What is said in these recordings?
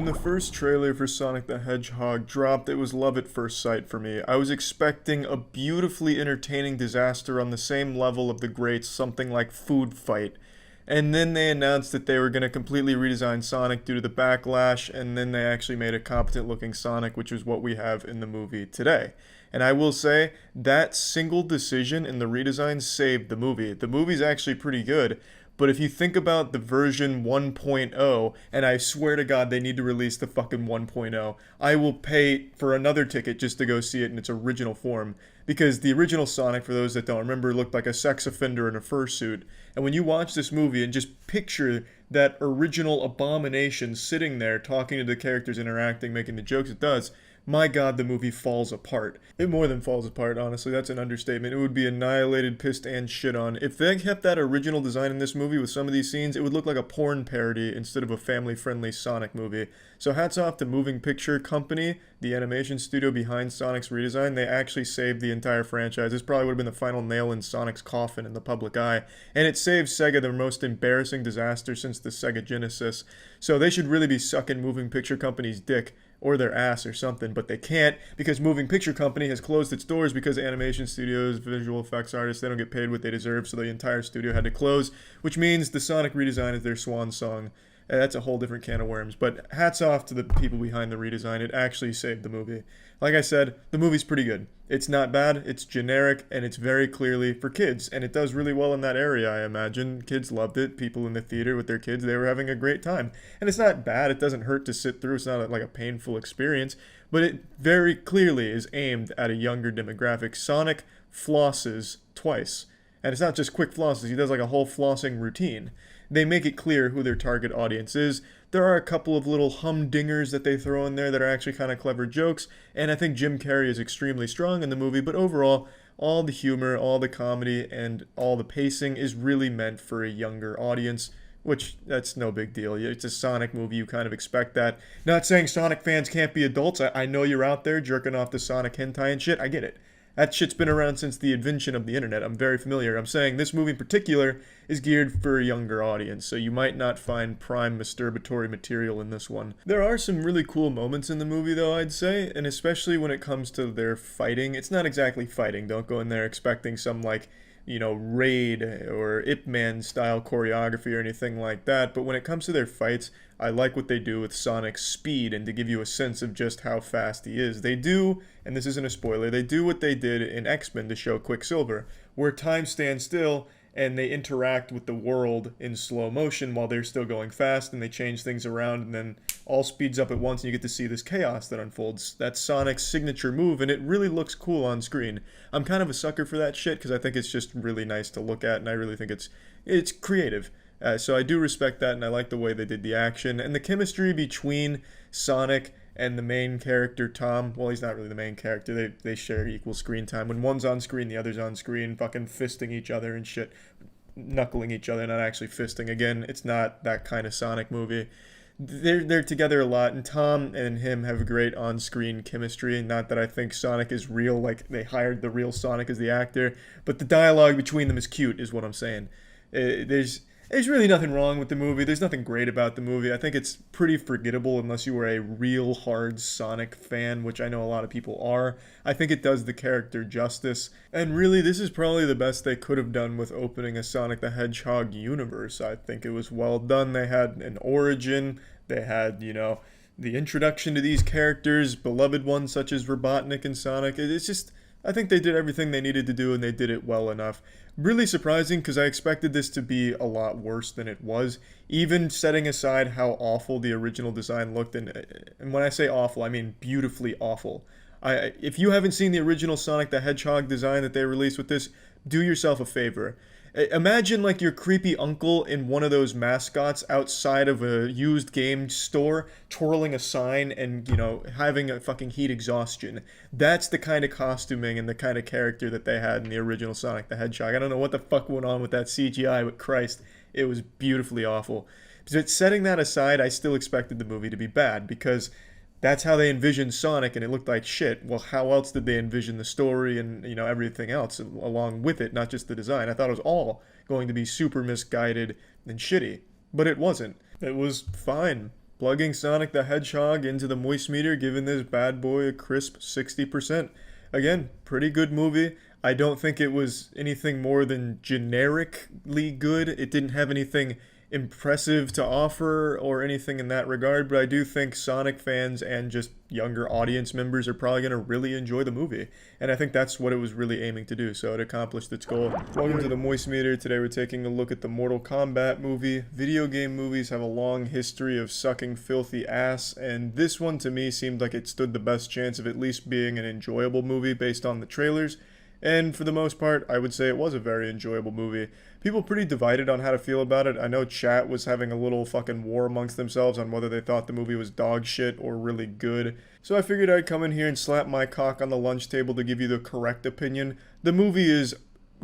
When the first trailer for Sonic the Hedgehog dropped, it was love at first sight for me. I was expecting a beautifully entertaining disaster on the same level of the greats, something like Food Fight. And then they announced that they were going to completely redesign Sonic due to the backlash, and then they actually made a competent looking Sonic, which is what we have in the movie today. And I will say, that single decision in the redesign saved the movie. The movie's actually pretty good, but if you think about the version 1.0, and I swear to God they need to release the fucking 1.0, I will pay for another ticket just to go see it in its original form. Because the original Sonic, for those that don't remember, looked like a sex offender in a fursuit. And when you watch this movie and just picture that original abomination sitting there talking to the characters, interacting, making the jokes it does, my God, the movie falls apart. It more than falls apart, honestly. That's an understatement. It would be annihilated, pissed, and shit on. If they kept that original design in this movie with some of these scenes, it would look like a porn parody instead of a family-friendly Sonic movie. So hats off to Moving Picture Company, the animation studio behind Sonic's redesign. They actually saved the entire franchise. This probably would have been the final nail in Sonic's coffin in the public eye. And it saved Sega the most embarrassing disaster since the Sega Genesis. So they should really be sucking Moving Picture Company's dick or their ass or something, but they can't because Moving Picture Company has closed its doors because animation studios, visual effects artists, they don't get paid what they deserve, so the entire studio had to close, which means the Sonic redesign is their swan song. That's a whole different can of worms, but hats off to the people behind the redesign. It actually saved the movie. Like I said, the movie's pretty good. It's not bad, it's generic, and it's very clearly for kids, and it does really well in that area, I imagine. Kids loved it. People in the theater with their kids, they were having a great time. And it's not bad, it doesn't hurt to sit through, it's not like a painful experience, but it very clearly is aimed at a younger demographic. Sonic flosses twice. And it's not just quick flosses, he does like a whole flossing routine. They make it clear who their target audience is. There are a couple of little humdingers that they throw in there that are actually kind of clever jokes, and I think Jim Carrey is extremely strong in the movie, but overall, all the humor, all the comedy, and all the pacing is really meant for a younger audience, which, that's no big deal. It's a Sonic movie, you kind of expect that. Not saying Sonic fans can't be adults. I know you're out there jerking off the Sonic hentai and shit, I get it. That shit's been around since the invention of the internet. I'm very familiar. I'm saying this movie in particular is geared for a younger audience, so you might not find prime masturbatory material in this one. There are some really cool moments in the movie, though, I'd say, and especially when it comes to their fighting. It's not exactly fighting. Don't go in there expecting some, like, Raid or Ip Man style choreography or anything like that, but when it comes to their fights, I like what they do with Sonic's speed and to give you a sense of just how fast he is. They do, and this isn't a spoiler, they do what they did in X-Men to show Quicksilver, where time stands still and they interact with the world in slow motion while they're still going fast, and they change things around, and then all speeds up at once, and you get to see this chaos that unfolds. That's Sonic's signature move, and it really looks cool on screen. I'm kind of a sucker for that shit, because I think it's just really nice to look at, and I really think it's creative. So I do respect that, and I like the way they did the action, and the chemistry between Sonic and the main character, Tom. Well, he's not really the main character. They share equal screen time. When one's on screen, the other's on screen, fucking fisting each other and shit. Knuckling each other, not actually fisting. Again, it's not that kind of Sonic movie. They're together a lot, and Tom and him have a great on-screen chemistry. Not that I think Sonic is real, like they hired the real Sonic as the actor, but the dialogue between them is cute, is what I'm saying. There's really nothing wrong with the movie. There's nothing great about the movie. I think it's pretty forgettable unless you were a real hard Sonic fan, which I know a lot of people are. I think it does the character justice. And really, this is probably the best they could have done with opening a Sonic the Hedgehog universe. I think it was well done. They had an origin. They had, the introduction to these characters, beloved ones such as Robotnik and Sonic. It's just, I think they did everything they needed to do, and they did it well enough. Really surprising, because I expected this to be a lot worse than it was, even setting aside how awful the original design looked, and when I say awful, I mean beautifully awful. If you haven't seen the original Sonic the Hedgehog design that they released with this, do yourself a favor. Imagine like your creepy uncle in one of those mascots outside of a used game store, twirling a sign and, having a fucking heat exhaustion. That's the kind of costuming and the kind of character that they had in the original Sonic the Hedgehog. I don't know what the fuck went on with that CGI, but Christ, it was beautifully awful. But setting that aside, I still expected the movie to be bad, because that's how they envisioned Sonic, and it looked like shit. Well, how else did they envision the story and, everything else along with it, not just the design? I thought it was all going to be super misguided and shitty, but it wasn't. It was fine. Plugging Sonic the Hedgehog into the moist meter, giving this bad boy a crisp 60%. Again, pretty good movie. I don't think it was anything more than generically good. It didn't have anything impressive to offer or anything in that regard, but I do think Sonic fans and just younger audience members are probably going to really enjoy the movie. And I think that's what it was really aiming to do, so it accomplished its goal. Welcome to the Moist Meter. Today we're taking a look at the Mortal Kombat movie. Video game movies have a long history of sucking filthy ass, and this one to me seemed like it stood the best chance of at least being an enjoyable movie based on the trailers. And for the most part, I would say it was a very enjoyable movie. People pretty divided on how to feel about it. I know chat was having a little fucking war amongst themselves on whether they thought the movie was dog shit or really good. So I figured I'd come in here and slap my cock on the lunch table to give you the correct opinion. The movie is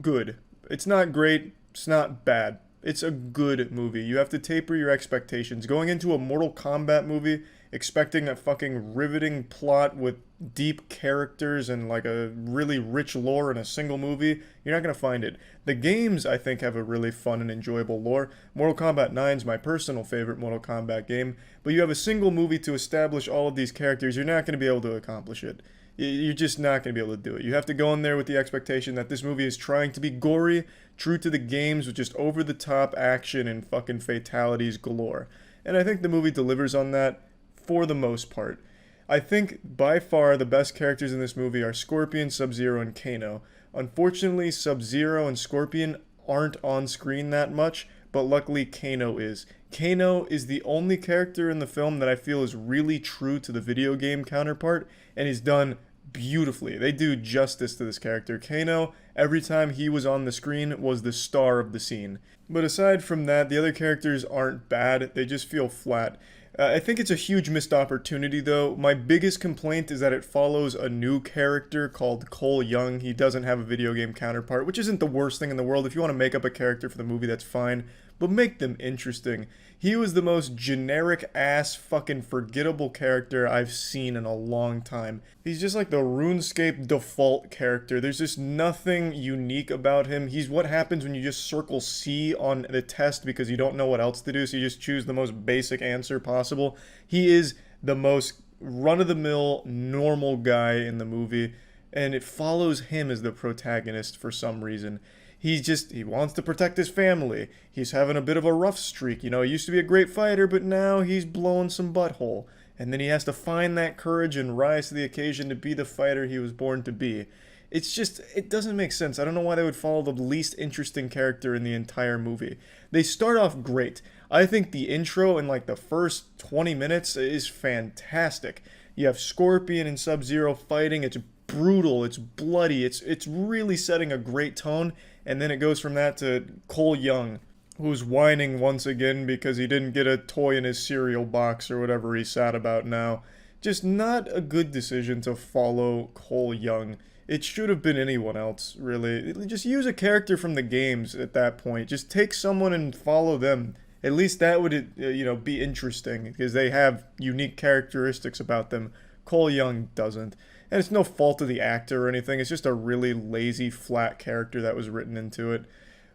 good. It's not great. It's not bad. It's a good movie. You have to taper your expectations. Going into a Mortal Kombat movie, expecting a fucking riveting plot with deep characters and like a really rich lore in a single movie, you're not going to find it. The games, I think, have a really fun and enjoyable lore. Mortal Kombat 9 is my personal favorite Mortal Kombat game, but you have a single movie to establish all of these characters, you're not going to be able to accomplish it. You're just not going to be able to do it. You have to go in there with the expectation that this movie is trying to be gory, true to the games, with just over-the-top action and fucking fatalities galore. And I think the movie delivers on that for the most part. I think by far the best characters in this movie are Scorpion, Sub-Zero, and Kano. Unfortunately, Sub-Zero and Scorpion aren't on screen that much, but luckily Kano is. Kano is the only character in the film that I feel is really true to the video game counterpart, and is done beautifully. They do justice to this character. Kano, every time he was on the screen, was the star of the scene. But aside from that, the other characters aren't bad, they just feel flat. I think it's a huge missed opportunity, though. My biggest complaint is that it follows a new character called Cole Young. He doesn't have a video game counterpart, which isn't the worst thing in the world. If you want to make up a character for the movie, that's fine, but make them interesting. He was the most generic-ass, fucking forgettable character I've seen in a long time. He's just like the RuneScape default character. There's just nothing unique about him. He's what happens when you just circle C on the test because you don't know what else to do, so you just choose the most basic answer possible. He is the most run-of-the-mill, normal guy in the movie, and it follows him as the protagonist for some reason. He wants to protect his family. He's having a bit of a rough streak. You know, he used to be a great fighter, but now he's blowing some butthole. And then he has to find that courage and rise to the occasion to be the fighter he was born to be. It's just, it doesn't make sense. I don't know why they would follow the least interesting character in the entire movie. They start off great. I think the intro in like the first 20 minutes is fantastic. You have Scorpion and Sub-Zero fighting. It's brutal, it's bloody, it's really setting a great tone, and then it goes from that to Cole Young, who's whining once again because he didn't get a toy in his cereal box or whatever he's sad about now. Just not a good decision to follow Cole Young. It should have been anyone else, really. Just use a character from the games at that point. Just take someone and follow them. At least that would, be interesting, because they have unique characteristics about them. Cole Young doesn't. And it's no fault of the actor or anything, it's just a really lazy, flat character that was written into it.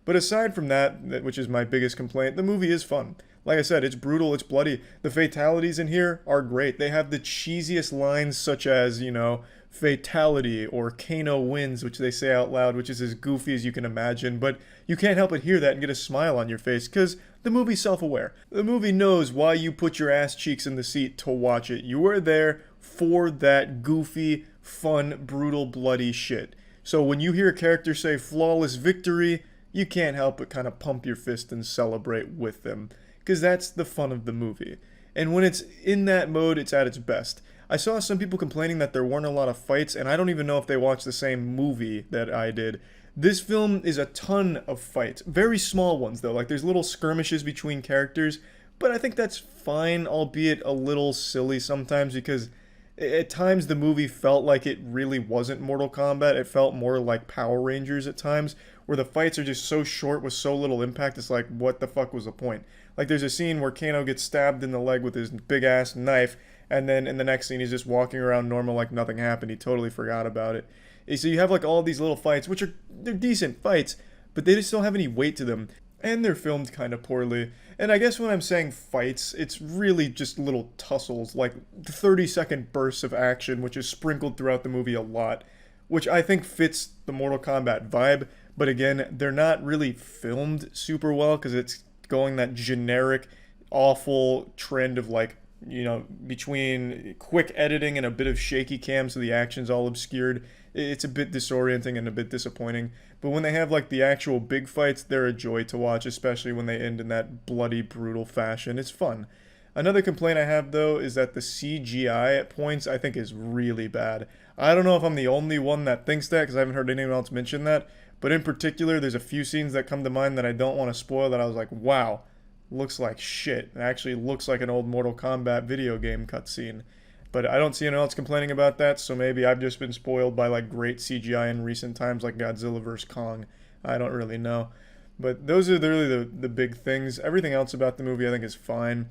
But aside from that, which is my biggest complaint, the movie is fun. Like I said, it's brutal, it's bloody. The fatalities in here are great. They have the cheesiest lines such as, fatality or Kano wins, which they say out loud, which is as goofy as you can imagine. But you can't help but hear that and get a smile on your face, because the movie's self-aware. The movie knows why you put your ass cheeks in the seat to watch it. You are there for that goofy, fun, brutal, bloody shit. So when you hear a character say flawless victory, you can't help but kind of pump your fist and celebrate with them, because that's the fun of the movie. And when it's in that mode, it's at its best. I saw some people complaining that there weren't a lot of fights, and I don't even know if they watched the same movie that I did. This film is a ton of fights. Very small ones, though. Like, there's little skirmishes between characters, but I think that's fine, albeit a little silly sometimes, because at times the movie felt like it really wasn't Mortal Kombat. It felt more like Power Rangers at times, where the fights are just so short with so little impact, it's like, what the fuck was the point? Like, there's a scene where Kano gets stabbed in the leg with his big-ass knife, and then in the next scene he's just walking around normal like nothing happened. He totally forgot about it. So you have like all these little fights, which they're decent fights, but they just don't have any weight to them. And they're filmed kind of poorly. And I guess when I'm saying fights, it's really just little tussles, like 30-second bursts of action, which is sprinkled throughout the movie a lot, which I think fits the Mortal Kombat vibe. But again, they're not really filmed super well because it's going that generic, awful trend of like, between quick editing and a bit of shaky cam, so the action's all obscured. It's a bit disorienting and a bit disappointing. But when they have like the actual big fights, they're a joy to watch, especially when they end in that bloody, brutal fashion. It's fun. Another complaint I have though is that the CGI at points I think is really bad. I don't know if I'm the only one that thinks that because I haven't heard anyone else mention that, but in particular, there's a few scenes that come to mind that I don't want to spoil that I was like, wow, looks like shit. It actually looks like an old Mortal Kombat video game cutscene. But I don't see anyone else complaining about that, so maybe I've just been spoiled by like great CGI in recent times like Godzilla vs. Kong. I don't really know. But those are really the big things. Everything else about the movie I think is fine.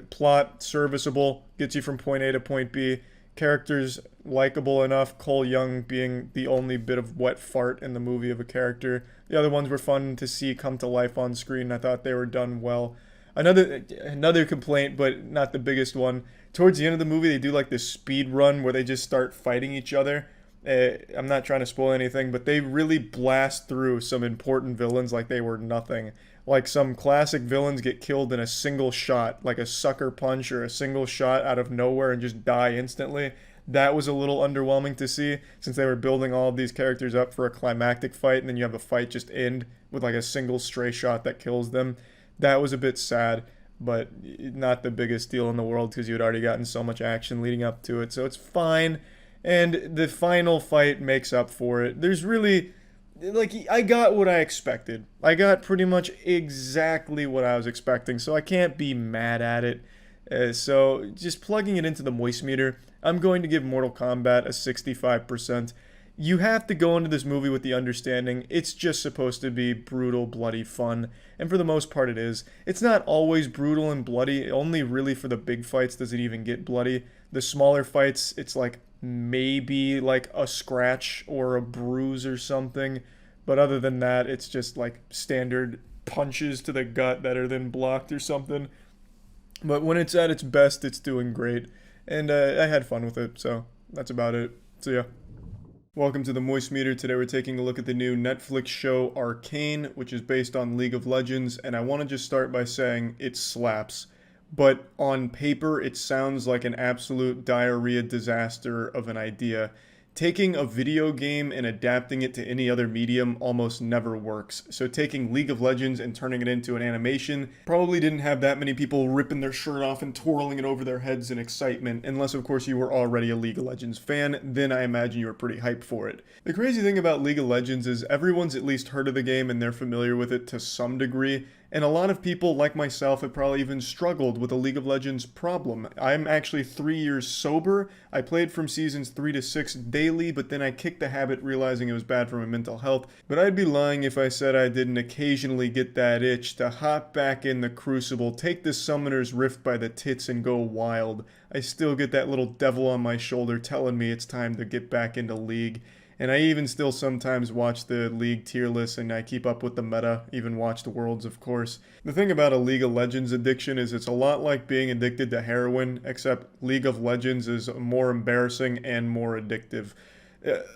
Plot, serviceable, gets you from point A to point B. Characters, likable enough. Cole Young being the only bit of wet fart in the movie of a character. The other ones were fun to see come to life on screen. I thought they were done well. Another complaint, but not the biggest one. Towards the end of the movie, they do like this speed run where they just start fighting each other. I'm not trying to spoil anything, but they really blast through some important villains like they were nothing. Like some classic villains get killed in a single shot, like a sucker punch or a single shot out of nowhere and just die instantly. That was a little underwhelming to see since they were building all of these characters up for a climactic fight and then you have a fight just end with like a single stray shot that kills them. That was a bit sad, but not the biggest deal in the world because you had already gotten so much action leading up to it, so it's fine. And the final fight makes up for it. There's really, like, I got what I expected. I got pretty much exactly what I was expecting, so I can't be mad at it. So just plugging it into the moist meter, I'm going to give Mortal Kombat a 65%. You have to go into this movie with the understanding it's just supposed to be brutal, bloody fun, and for the most part it is. It's not always brutal and bloody, only really for the big fights does it even get bloody. The smaller fights, it's like maybe like a scratch or a bruise or something, but other than that, it's just like standard punches to the gut that are then blocked or something. But when it's at its best, it's doing great, and I had fun with it, so that's about it. See ya. Welcome to the Moist Meter. Today we're taking a look at the new Netflix show Arcane, which is based on League of Legends, and I want to just start by saying it slaps. But on paper, it sounds like an absolute diarrhea disaster of an idea. Taking a video game and adapting it to any other medium almost never works. So taking League of Legends and turning it into an animation probably didn't have that many people ripping their shirt off and twirling it over their heads in excitement, unless of course you were already a League of Legends fan, then I imagine you were pretty hyped for it. The crazy thing about League of Legends is everyone's at least heard of the game and they're familiar with it to some degree, and a lot of people, like myself, have probably even struggled with a League of Legends problem. I'm actually 3 years sober. I played from seasons 3 to 6 daily, but then I kicked the habit realizing it was bad for my mental health. But I'd be lying if I said I didn't occasionally get that itch to hop back in the Crucible, take the Summoner's Rift by the tits and go wild. I still get that little devil on my shoulder telling me it's time to get back into League. And I even still sometimes watch the League tier list and I keep up with the meta, even watch the Worlds, of course. The thing about a League of Legends addiction is it's a lot like being addicted to heroin, except League of Legends is more embarrassing and more addictive.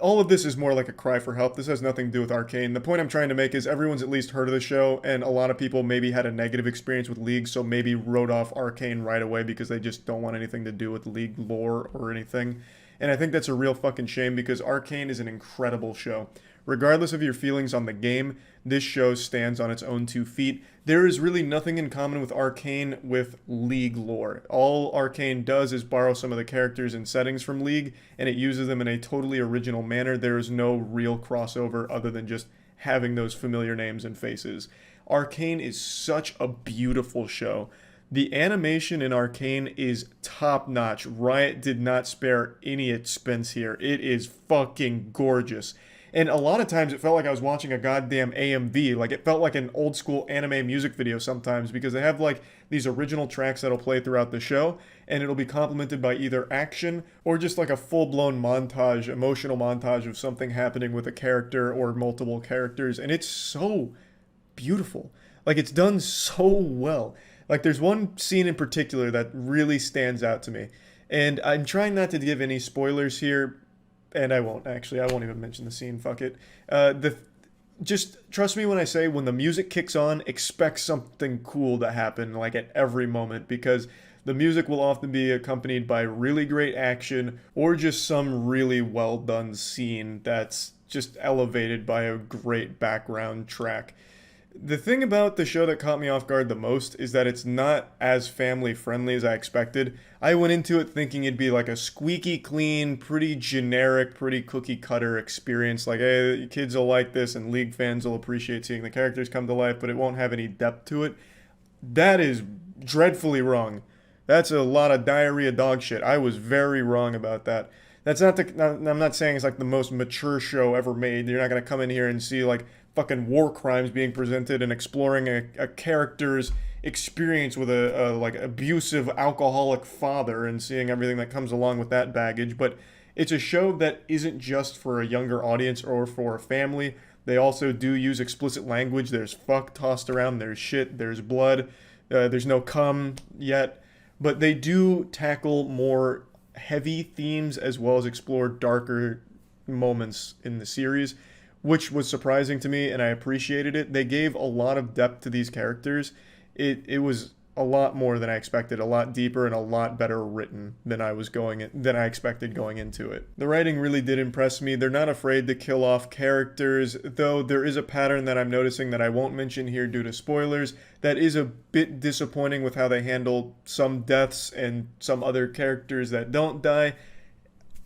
All of this is more like a cry for help. This has nothing to do with Arcane. The point I'm trying to make is everyone's at least heard of the show, and a lot of people maybe had a negative experience with League, so maybe wrote off Arcane right away because they just don't want anything to do with League lore or anything. And I think that's a real fucking shame because Arcane is an incredible show. Regardless of your feelings on the game, this show stands on its own 2 feet. There is really nothing in common with Arcane with League lore. All Arcane does is borrow some of the characters and settings from League, and it uses them in a totally original manner. There is no real crossover other than just having those familiar names and faces. Arcane is such a beautiful show. The animation in Arcane is top-notch. Riot did not spare any expense here. It is fucking gorgeous. And a lot of times it felt like I was watching a goddamn AMV. Like, it felt like an old-school anime music video sometimes because they have, like, these original tracks that'll play throughout the show, and it'll be complemented by either action or just, like, a full-blown montage, emotional montage of something happening with a character or multiple characters. And it's so beautiful. Like, it's done so well. Like, there's one scene in particular that really stands out to me. And I'm trying not to give any spoilers here, and I won't actually. I won't even mention the scene. Fuck it. The Just trust me when I say when the music kicks on, expect something cool to happen like at every moment, because the music will often be accompanied by really great action or just some really well done scene that's just elevated by a great background track. The thing about the show that caught me off guard the most is that it's not as family friendly as I expected. I went into it thinking it'd be like a squeaky clean, pretty generic, pretty cookie cutter experience. Like, hey, kids will like this and League fans will appreciate seeing the characters come to life, but it won't have any depth to it. That is dreadfully wrong. That's a lot of diarrhea dog shit. I was very wrong about that. That's not I'm not saying it's like the most mature show ever made. You're not going to come in here and see like fucking war crimes being presented and exploring a character's experience with a like abusive alcoholic father and seeing everything that comes along with that baggage. But it's a show that isn't just for a younger audience or for a family. They also do use explicit language. There's fuck tossed around, there's shit, there's blood, there's no cum yet. But they do tackle more heavy themes as well as explore darker moments in the series, which was surprising to me and I appreciated it. They gave a lot of depth to these characters. It was a lot more than I expected, a lot deeper and a lot better written than I expected going into it. The writing really did impress me. They're not afraid to kill off characters, though there is a pattern that I'm noticing that I won't mention here due to spoilers that is a bit disappointing with how they handle some deaths and some other characters that don't die.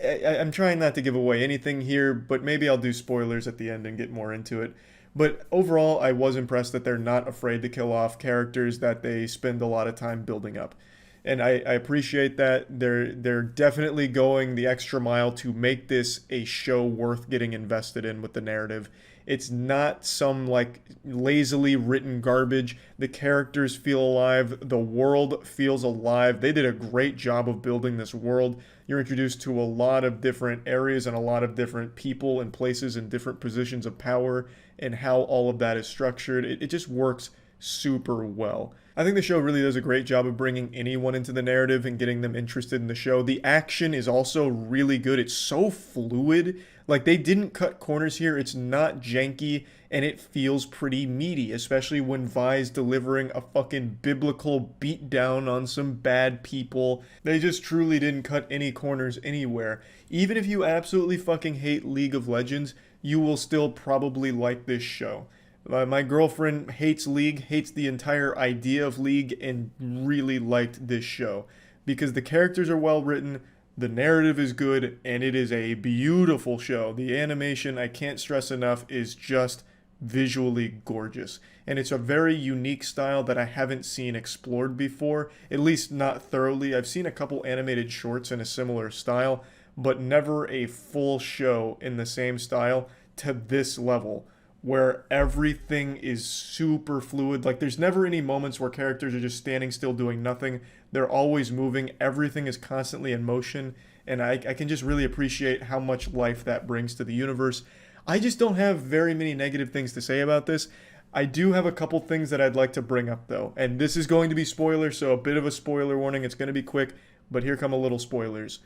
I'm trying not to give away anything here, but maybe I'll do spoilers at the end and get more into it. But overall, I was impressed that they're not afraid to kill off characters that they spend a lot of time building up. And I appreciate that. They're definitely going the extra mile to make this a show worth getting invested in with the narrative. It's not some like lazily written garbage. The characters feel alive. The world feels alive. They did a great job of building this world. You're introduced to a lot of different areas and a lot of different people and places and different positions of power and how all of that is structured. It just works super well. I think the show really does a great job of bringing anyone into the narrative and getting them interested in the show. The action is also really good. It's so fluid. Like, they didn't cut corners here. It's not janky, and it feels pretty meaty, especially when Vi's delivering a fucking biblical beatdown on some bad people. They just truly didn't cut any corners anywhere. Even if you absolutely fucking hate League of Legends, you will still probably like this show. My girlfriend hates League, hates the entire idea of League, and really liked this show because the characters are well written, the narrative is good, and it is a beautiful show. The animation, I can't stress enough, is just visually gorgeous. And it's a very unique style that I haven't seen explored before, at least not thoroughly. I've seen a couple animated shorts in a similar style, but never a full show in the same style to this level, where everything is super fluid. Like, there's never any moments where characters are just standing still doing nothing. They're always moving. Everything is constantly in motion. And I can just really appreciate how much life that brings to the universe. I just don't have very many negative things to say about this. I do have a couple things that I'd like to bring up, though. And this is going to be spoilers, so a bit of a spoiler warning. It's going to be quick, but here come a little spoilers.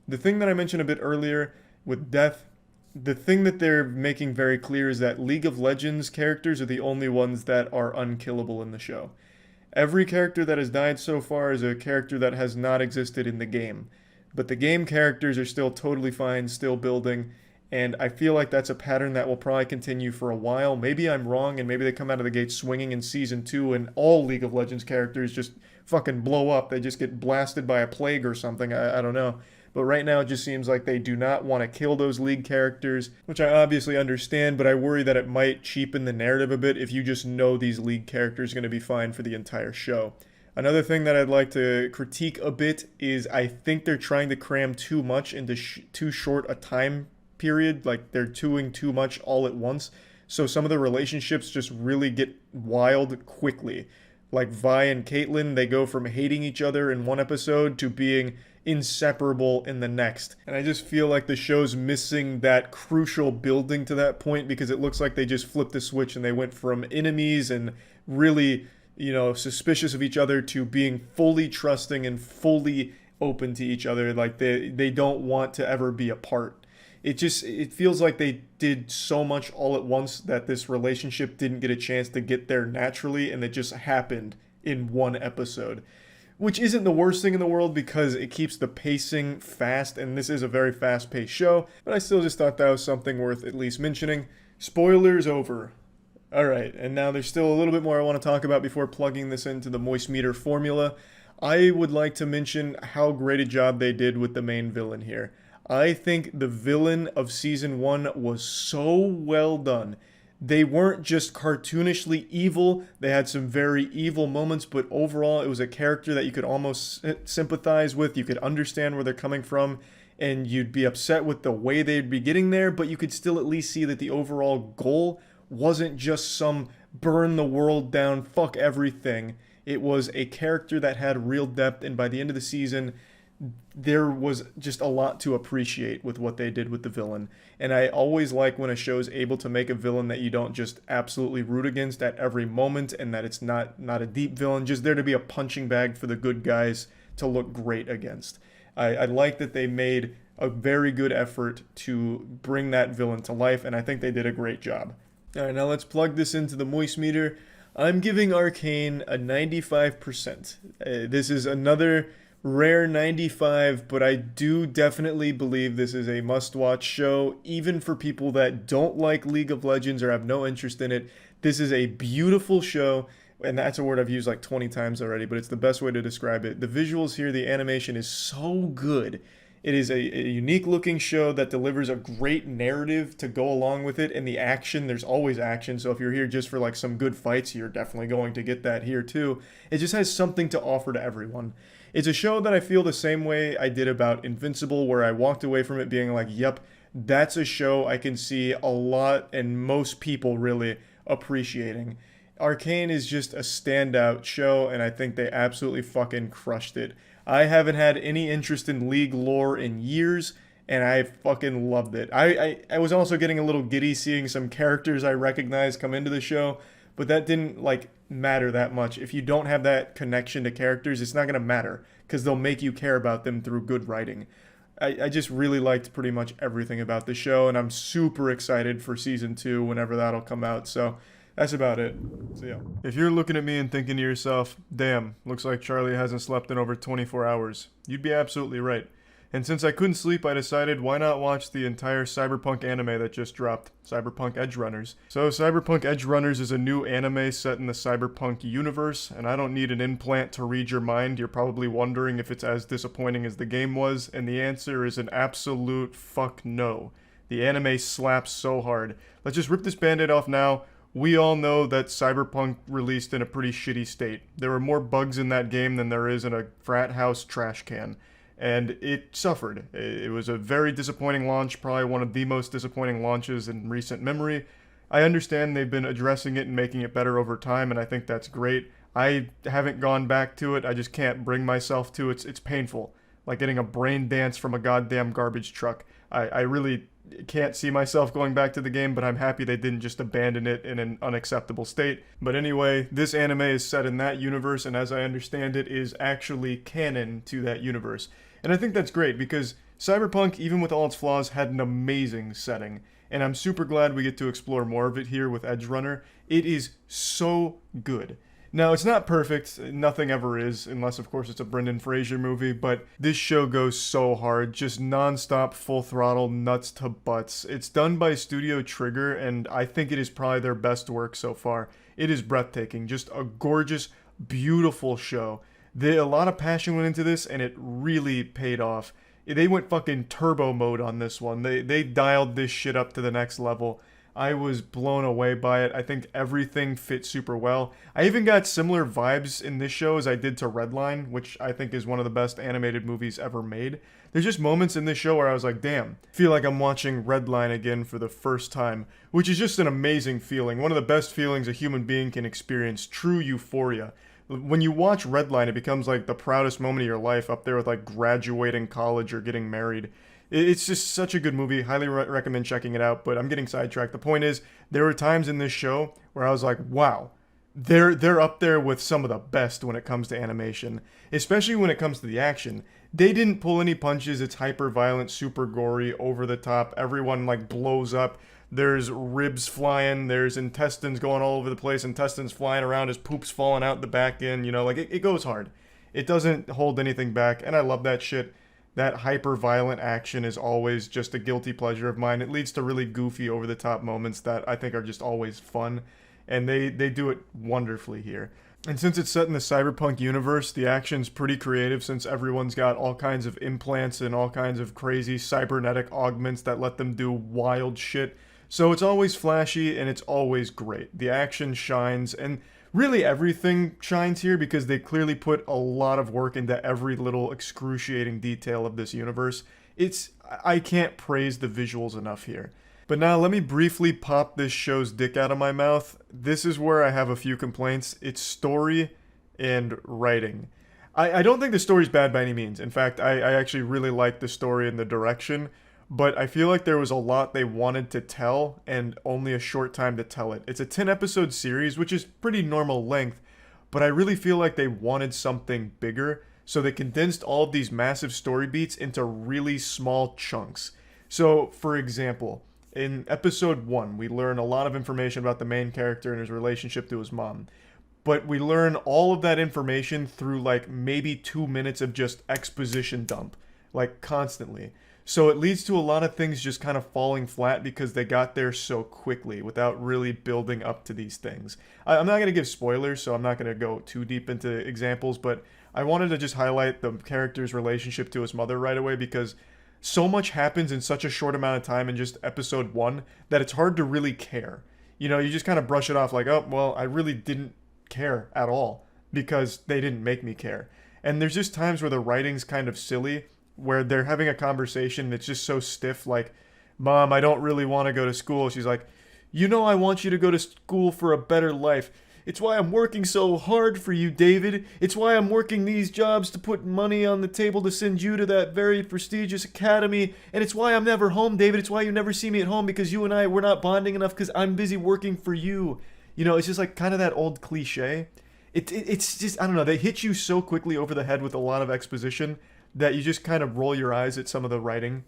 The thing that I mentioned a bit earlier with death, the thing that they're making very clear is that League of Legends characters are the only ones that are unkillable in the show. Every character that has died so far is a character that has not existed in the game. But the game characters are still totally fine, still building, and I feel like that's a pattern that will probably continue for a while. Maybe I'm wrong, and maybe they come out of the gate swinging in Season 2 and all League of Legends characters just fucking blow up. They just get blasted by a plague or something. I don't know. But right now it just seems like they do not want to kill those League characters, which I obviously understand, but I worry that it might cheapen the narrative a bit if you just know these League characters are going to be fine for the entire show. Another thing that I'd like to critique a bit is I think they're trying to cram too much into too short a time period. Like, they're doing too much all at once. So some of the relationships just really get wild quickly. Like Vi and Caitlyn, they go from hating each other in one episode to being inseparable in the next. And I just feel like the show's missing that crucial building to that point because it looks like they just flipped the switch and they went from enemies and really, suspicious of each other to being fully trusting and fully open to each other. Like they don't want to ever be apart. It feels like they did so much all at once that this relationship didn't get a chance to get there naturally, and it just happened in one episode, which isn't the worst thing in the world because it keeps the pacing fast, and this is a very fast-paced show, but I still just thought that was something worth at least mentioning. Spoilers over. Alright, and now there's still a little bit more I want to talk about before plugging this into the moist meter formula. I would like to mention how great a job they did with the main villain here. I think the villain of Season 1 was so well done. They weren't just cartoonishly evil, they had some very evil moments, but overall it was a character that you could almost sympathize with, you could understand where they're coming from, and you'd be upset with the way they'd be getting there, but you could still at least see that the overall goal wasn't just some burn the world down, fuck everything. It was a character that had real depth, and by the end of the season, there was just a lot to appreciate with what they did with the villain. And I always like when a show is able to make a villain that you don't just absolutely root against at every moment, and that it's not a deep villain, just there to be a punching bag for the good guys to look great against. I like that they made a very good effort to bring that villain to life, and I think they did a great job. Alright, now let's plug this into the moist meter. I'm giving Arcane a 95%. This is another rare 95, but I do definitely believe this is a must-watch show, even for people that don't like League of Legends or have no interest in it. This is a beautiful show, and that's a word I've used like 20 times already, but it's the best way to describe it. The visuals here, the animation is so good. It is a unique looking show that delivers a great narrative to go along with it, and the action, there's always action, so if you're here just for like some good fights, you're definitely going to get that here too. It just has something to offer to everyone. It's a show that I feel the same way I did about Invincible, where I walked away from it being like, yep, that's a show I can see a lot and most people really appreciating. Arcane is just a standout show, and I think they absolutely fucking crushed it. I haven't had any interest in League lore in years, and I fucking loved it. I was also getting a little giddy seeing some characters I recognized come into the show, but that didn't matter that much. If you don't have that connection to characters, it's not going to matter, because they'll make you care about them through good writing. I just really liked pretty much everything about the show, and I'm super excited for Season 2 whenever that'll come out, so that's about it. So yeah. If you're looking at me and thinking to yourself, damn, looks like Charlie hasn't slept in over 24 hours, you'd be absolutely right. And since I couldn't sleep, I decided why not watch the entire Cyberpunk anime that just dropped, Cyberpunk Edgerunners. So Cyberpunk Edgerunners is a new anime set in the Cyberpunk universe, and I don't need an implant to read your mind. You're probably wondering if it's as disappointing as the game was, and the answer is an absolute fuck no. The anime slaps so hard. Let's just rip this band-aid off now. We all know that Cyberpunk released in a pretty shitty state. There were more bugs in that game than there is in a frat house trash can. And it suffered. It was a very disappointing launch, probably one of the most disappointing launches in recent memory. I understand they've been addressing it and making it better over time, and I think that's great. I haven't gone back to it. I just can't bring myself to it. It's painful. Like getting a brain dance from a goddamn garbage truck. I really can't see myself going back to the game, but I'm happy they didn't just abandon it in an unacceptable state. But anyway, this anime is set in that universe, and as I understand it, is actually canon to that universe. And I think that's great, because Cyberpunk, even with all its flaws, had an amazing setting. And I'm super glad we get to explore more of it here with Edgerunner. It is so good. Now, it's not perfect, nothing ever is, unless of course it's a Brendan Fraser movie, but this show goes so hard, just non-stop, full throttle, nuts to butts. It's done by Studio Trigger, and I think it is probably their best work so far. It is breathtaking, just a gorgeous, beautiful show. A lot of passion went into this, and it really paid off. They went fucking turbo mode on this one. They dialed this shit up to the next level. I was blown away by it. I think everything fit super well. I even got similar vibes in this show as I did to Redline, which I think is one of the best animated movies ever made. There's just moments in this show where I was like, damn, I feel like I'm watching Redline again for the first time, which is just an amazing feeling. One of the best feelings a human being can experience, true euphoria. When you watch Redline, it becomes like the proudest moment of your life, up there with like graduating college or getting married. It's just such a good movie. Highly recommend checking it out, but I'm getting sidetracked. The point is, there were times in this show where I was like, wow, they're up there with some of the best when it comes to animation, especially when it comes to the action. They didn't pull any punches. It's hyper violent, super gory, over the top. Everyone like blows up. There's ribs flying. There's intestines going all over the place. Intestines flying around. His poop's falling out the back end. You know, like it goes hard. It doesn't hold anything back, and I love that shit. That hyper violent action is always just a guilty pleasure of mine. It leads to really goofy, over the top moments that I think are just always fun, and they do it wonderfully here. And since it's set in the Cyberpunk universe, the action's pretty creative since everyone's got all kinds of implants and all kinds of crazy cybernetic augments that let them do wild shit. So it's always flashy and it's always great. The action shines, and really everything shines here because they clearly put a lot of work into every little excruciating detail of this universe. I can't praise the visuals enough here. But now let me briefly pop this show's dick out of my mouth. This is where I have a few complaints. It's story and writing. I don't think the story's bad by any means. In fact, I actually really like the story and the direction, but I feel like there was a lot they wanted to tell and only a short time to tell it. It's a 10 episode series, which is pretty normal length, but I really feel like they wanted something bigger, so they condensed all of these massive story beats into really small chunks. So, for example, in episode 1, we learn a lot of information about the main character and his relationship to his mom. But we learn all of that information through like maybe 2 minutes of just exposition dump, like constantly. So it leads to a lot of things just kind of falling flat because they got there so quickly without really building up to these things. I'm not going to give spoilers, so I'm not going to go too deep into examples, but I wanted to just highlight the character's relationship to his mother right away because so much happens in such a short amount of time in just episode 1 that it's hard to really care. You know, you just kind of brush it off like, oh, well, I really didn't care at all because they didn't make me care. And there's just times where the writing's kind of silly, where they're having a conversation that's just so stiff, like, Mom, I don't really want to go to school. She's like, you know I want you to go to school for a better life. It's why I'm working so hard for you, David. It's why I'm working these jobs to put money on the table to send you to that very prestigious academy. And it's why I'm never home, David. It's why you never see me at home, because you and I, we're not bonding enough because I'm busy working for you. You know, it's just like kind of that old cliche. It's just, I don't know, they hit you so quickly over the head with a lot of exposition that you just kind of roll your eyes at some of the writing.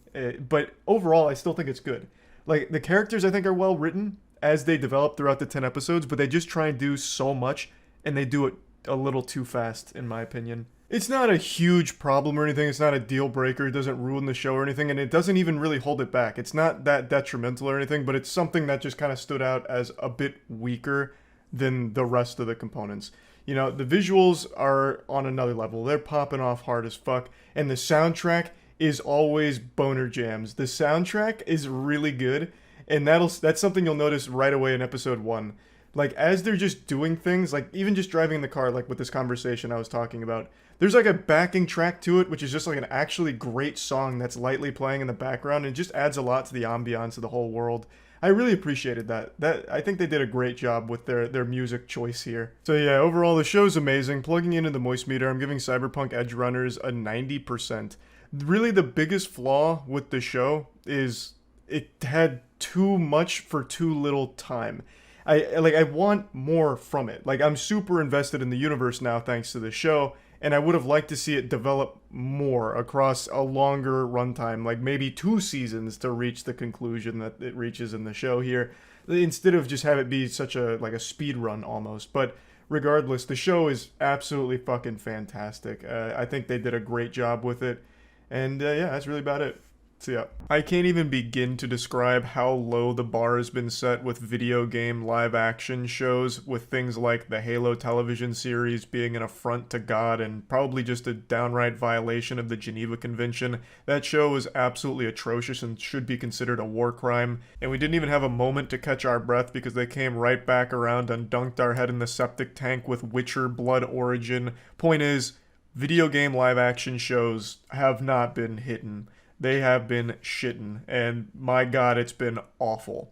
But overall, I still think it's good. Like, the characters I think are well written as they develop throughout the 10 episodes, but they just try and do so much, and they do it a little too fast, in my opinion. It's not a huge problem or anything. It's not a deal breaker. It doesn't ruin the show or anything, and it doesn't even really hold it back. It's not that detrimental or anything, but it's something that just kind of stood out as a bit weaker than the rest of the components. You know, the visuals are on another level. They're popping off hard as fuck, and the soundtrack is always boner jams. The soundtrack is really good, and that's something you'll notice right away in episode 1. Like, as they're just doing things, like even just driving in the car, like with this conversation I was talking about, there's like a backing track to it, which is just like an actually great song that's lightly playing in the background, and it just adds a lot to the ambiance of the whole world. I really appreciated that. I think they did a great job with their music choice here. So yeah, overall the show's amazing. Plugging into the moist meter, I'm giving Cyberpunk Edgerunners a 90%. Really, the biggest flaw with the show is it had too much for too little time. I want more from it. Like, I'm super invested in the universe now thanks to the show, and I would have liked to see it develop more across a longer runtime, like maybe 2 seasons to reach the conclusion that it reaches in the show here, instead of just have it be such a speed run almost. But regardless, the show is absolutely fucking fantastic. I think they did a great job with it, and yeah, that's really about it. So yeah, I can't even begin to describe how low the bar has been set with video game live action shows, with things like the Halo television series being an affront to God and probably just a downright violation of the Geneva Convention. That show was absolutely atrocious and should be considered a war crime, and we didn't even have a moment to catch our breath because they came right back around and dunked our head in the septic tank with Witcher Blood Origin. Point is, video game live action shows have not been hitting. They have been shitting, and my god, it's been awful.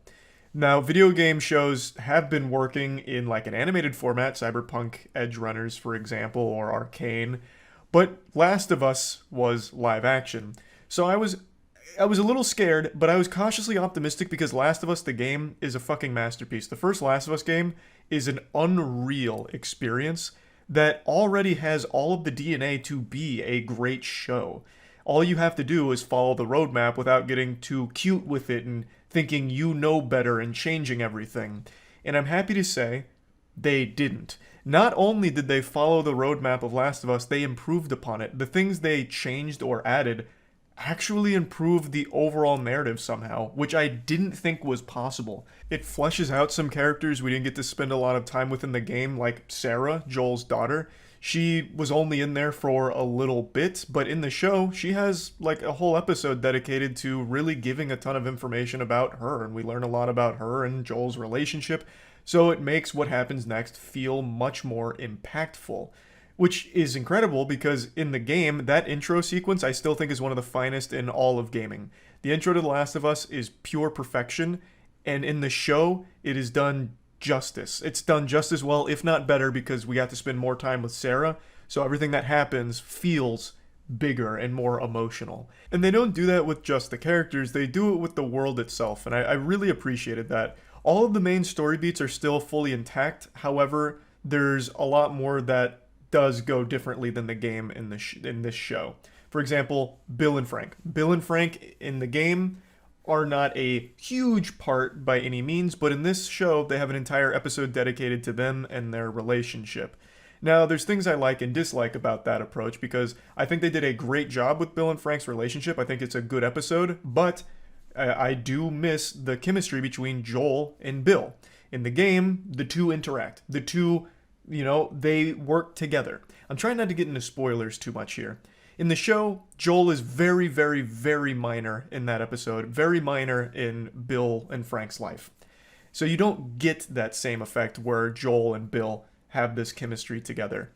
Now, video game shows have been working in like an animated format, Cyberpunk Edgerunners, for example, or Arcane, but Last of Us was live action. So I was I was a little scared, but I was cautiously optimistic because Last of Us, the game, is a fucking masterpiece. The first Last of Us game is an unreal experience that already has all of the DNA to be a great show. All you have to do is follow the roadmap without getting too cute with it and thinking you know better and changing everything. And I'm happy to say they didn't. Not only did they follow the roadmap of Last of Us, they improved upon it. The things they changed or added actually improved the overall narrative somehow, which I didn't think was possible. It fleshes out some characters we didn't get to spend a lot of time with in the game, like Sarah, Joel's daughter. She was only in there for a little bit, but in the show, she has like a whole episode dedicated to really giving a ton of information about her, and we learn a lot about her and Joel's relationship, so it makes what happens next feel much more impactful. Which is incredible because in the game, that intro sequence I still think is one of the finest in all of gaming. The intro to The Last of Us is pure perfection, and in the show, it is done justice. It's done just as well, if not better, because we got to spend more time with Sarah, so everything that happens feels bigger and more emotional. And they don't do that with just the characters, they do it with the world itself, and I really appreciated that. All of the main story beats are still fully intact, however, there's a lot more that does go differently than the game in this show. For example, Bill and Frank. Bill and Frank in the game are not a huge part by any means, but in this show, they have an entire episode dedicated to them and their relationship. Now, there's things I like and dislike about that approach because I think they did a great job with Bill and Frank's relationship. I think it's a good episode, but I do miss the chemistry between Joel and Bill. In the game, the two interact. The two, they work together. I'm trying not to get into spoilers too much here. In the show, Joel is very, very, very minor in that episode. Very minor in Bill and Frank's life. So you don't get that same effect where Joel and Bill have this chemistry together.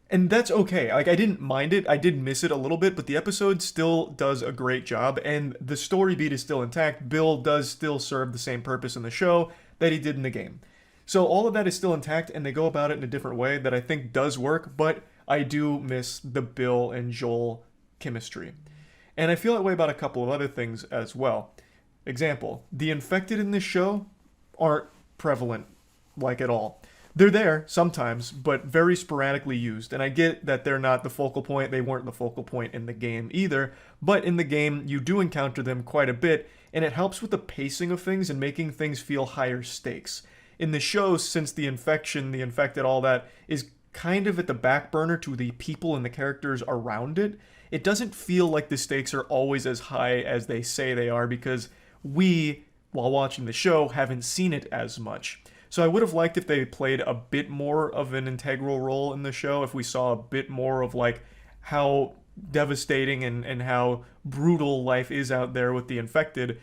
And that's okay. Like, I didn't mind it. I did miss it a little bit, but the episode still does a great job, and the story beat is still intact. Bill does still serve the same purpose in the show that he did in the game. So all of that is still intact, and they go about it in a different way that I think does work, but I do miss the Bill and Joel chemistry. And I feel that way about a couple of other things as well. Example, the infected in this show aren't prevalent, like at all. They're there sometimes, but very sporadically used. And I get that they're not the focal point. They weren't the focal point in the game either. But in the game, you do encounter them quite a bit, and it helps with the pacing of things and making things feel higher stakes. In the show, since the infection, the infected, all that is kind of at the back burner to the people and the characters around it, it doesn't feel like the stakes are always as high as they say they are because we, while watching the show, haven't seen it as much. So I would have liked if they played a bit more of an integral role in the show, if we saw a bit more of like how devastating and how brutal life is out there with the infected.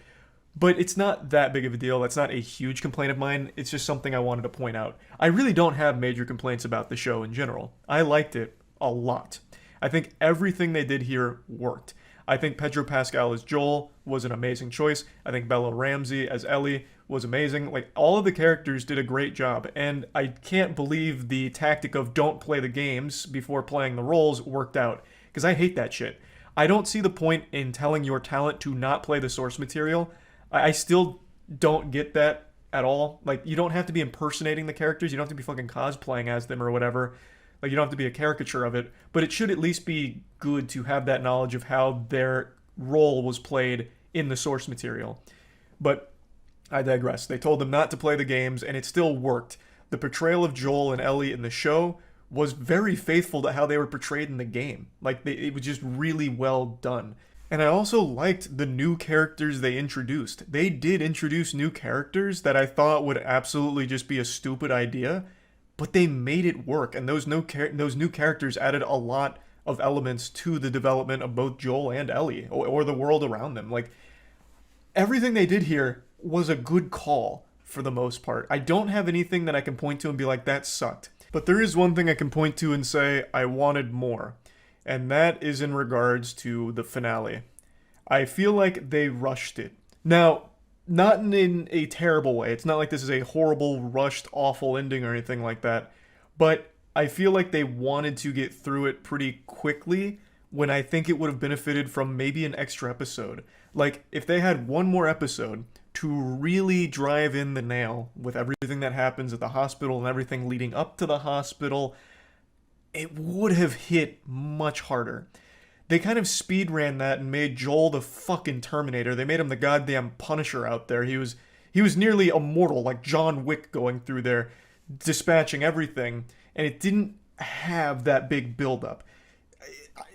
But it's not that big of a deal. That's not a huge complaint of mine. It's just something I wanted to point out. I really don't have major complaints about the show in general. I liked it a lot. I think everything they did here worked. I think Pedro Pascal as Joel was an amazing choice. I think Bella Ramsey as Ellie was amazing. Like, all of the characters did a great job, and I can't believe the tactic of don't play the games before playing the roles worked out, because I hate that shit. I don't see the point in telling your talent to not play the source material. I still don't get that at all. Like, you don't have to be impersonating the characters. You don't have to be fucking cosplaying as them or whatever. Like, you don't have to be a caricature of it. But it should at least be good to have that knowledge of how their role was played in the source material. But I digress. They told them not to play the games, and it still worked. The portrayal of Joel and Ellie in the show was very faithful to how they were portrayed in the game. Like, it was just really well done. And I also liked the new characters they introduced. They did introduce new characters that I thought would absolutely just be a stupid idea, but they made it work. And those new characters added a lot of elements to the development of both Joel and Ellie, or the world around them. Like, everything they did here was a good call for the most part. I don't have anything that I can point to and be like, that sucked. But there is one thing I can point to and say, I wanted more. And that is in regards to the finale. I feel like they rushed it. Now, not in a terrible way. It's not like this is a horrible, rushed, awful ending or anything like that. But I feel like they wanted to get through it pretty quickly when I think it would have benefited from maybe an extra episode. Like, if they had one more episode to really drive in the nail with everything that happens at the hospital and everything leading up to the hospital, it would have hit much harder. They kind of speed ran that and made Joel the fucking Terminator. They made him the goddamn Punisher out there. He was nearly immortal, like John Wick going through there, dispatching everything, and it didn't have that big buildup.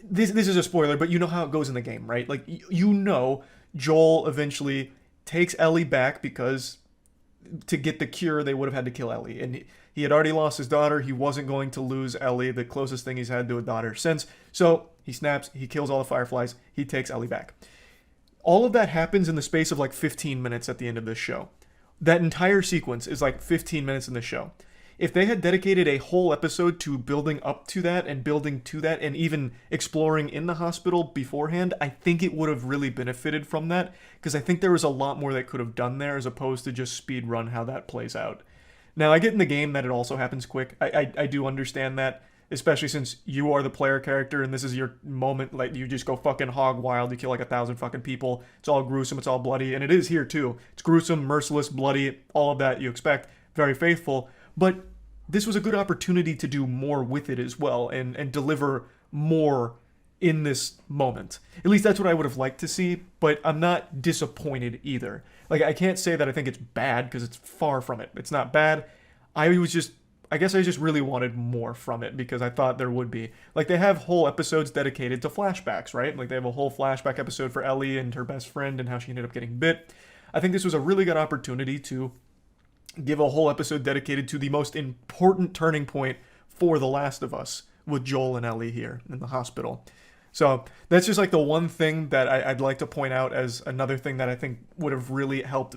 This is a spoiler, but you know how it goes in the game, right? Like, you know Joel eventually takes Ellie back because to get the cure, they would have had to kill Ellie. And he had already lost his daughter. He wasn't going to lose Ellie, the closest thing he's had to a daughter since. So he snaps, he kills all the Fireflies, he takes Ellie back. All of that happens in the space of like 15 minutes at the end of this show. That entire sequence is like 15 minutes in the show. If they had dedicated a whole episode to building up to that and building to that and even exploring in the hospital beforehand, I think it would have really benefited from that, because I think there was a lot more that could have done there as opposed to just speed run how that plays out. Now, I get in the game that it also happens quick. I do understand that, especially since you are the player character and this is your moment. Like, you just go fucking hog wild, you kill like 1,000 fucking people. It's all gruesome, it's all bloody, and it is here too. It's gruesome, merciless, bloody, all of that you expect. Very faithful. But this was a good opportunity to do more with it as well and deliver more in this moment. At least that's what I would have liked to see, but I'm not disappointed either. Like, I can't say that I think it's bad, because it's far from it. It's not bad. I guess I just really wanted more from it, because I thought there would be. Like, they have whole episodes dedicated to flashbacks, right? Like, they have a whole flashback episode for Ellie and her best friend and how she ended up getting bit. I think this was a really good opportunity to give a whole episode dedicated to the most important turning point for The Last of Us with Joel and Ellie here in the hospital. So that's just like the one thing that I'd like to point out as another thing that I think would have really helped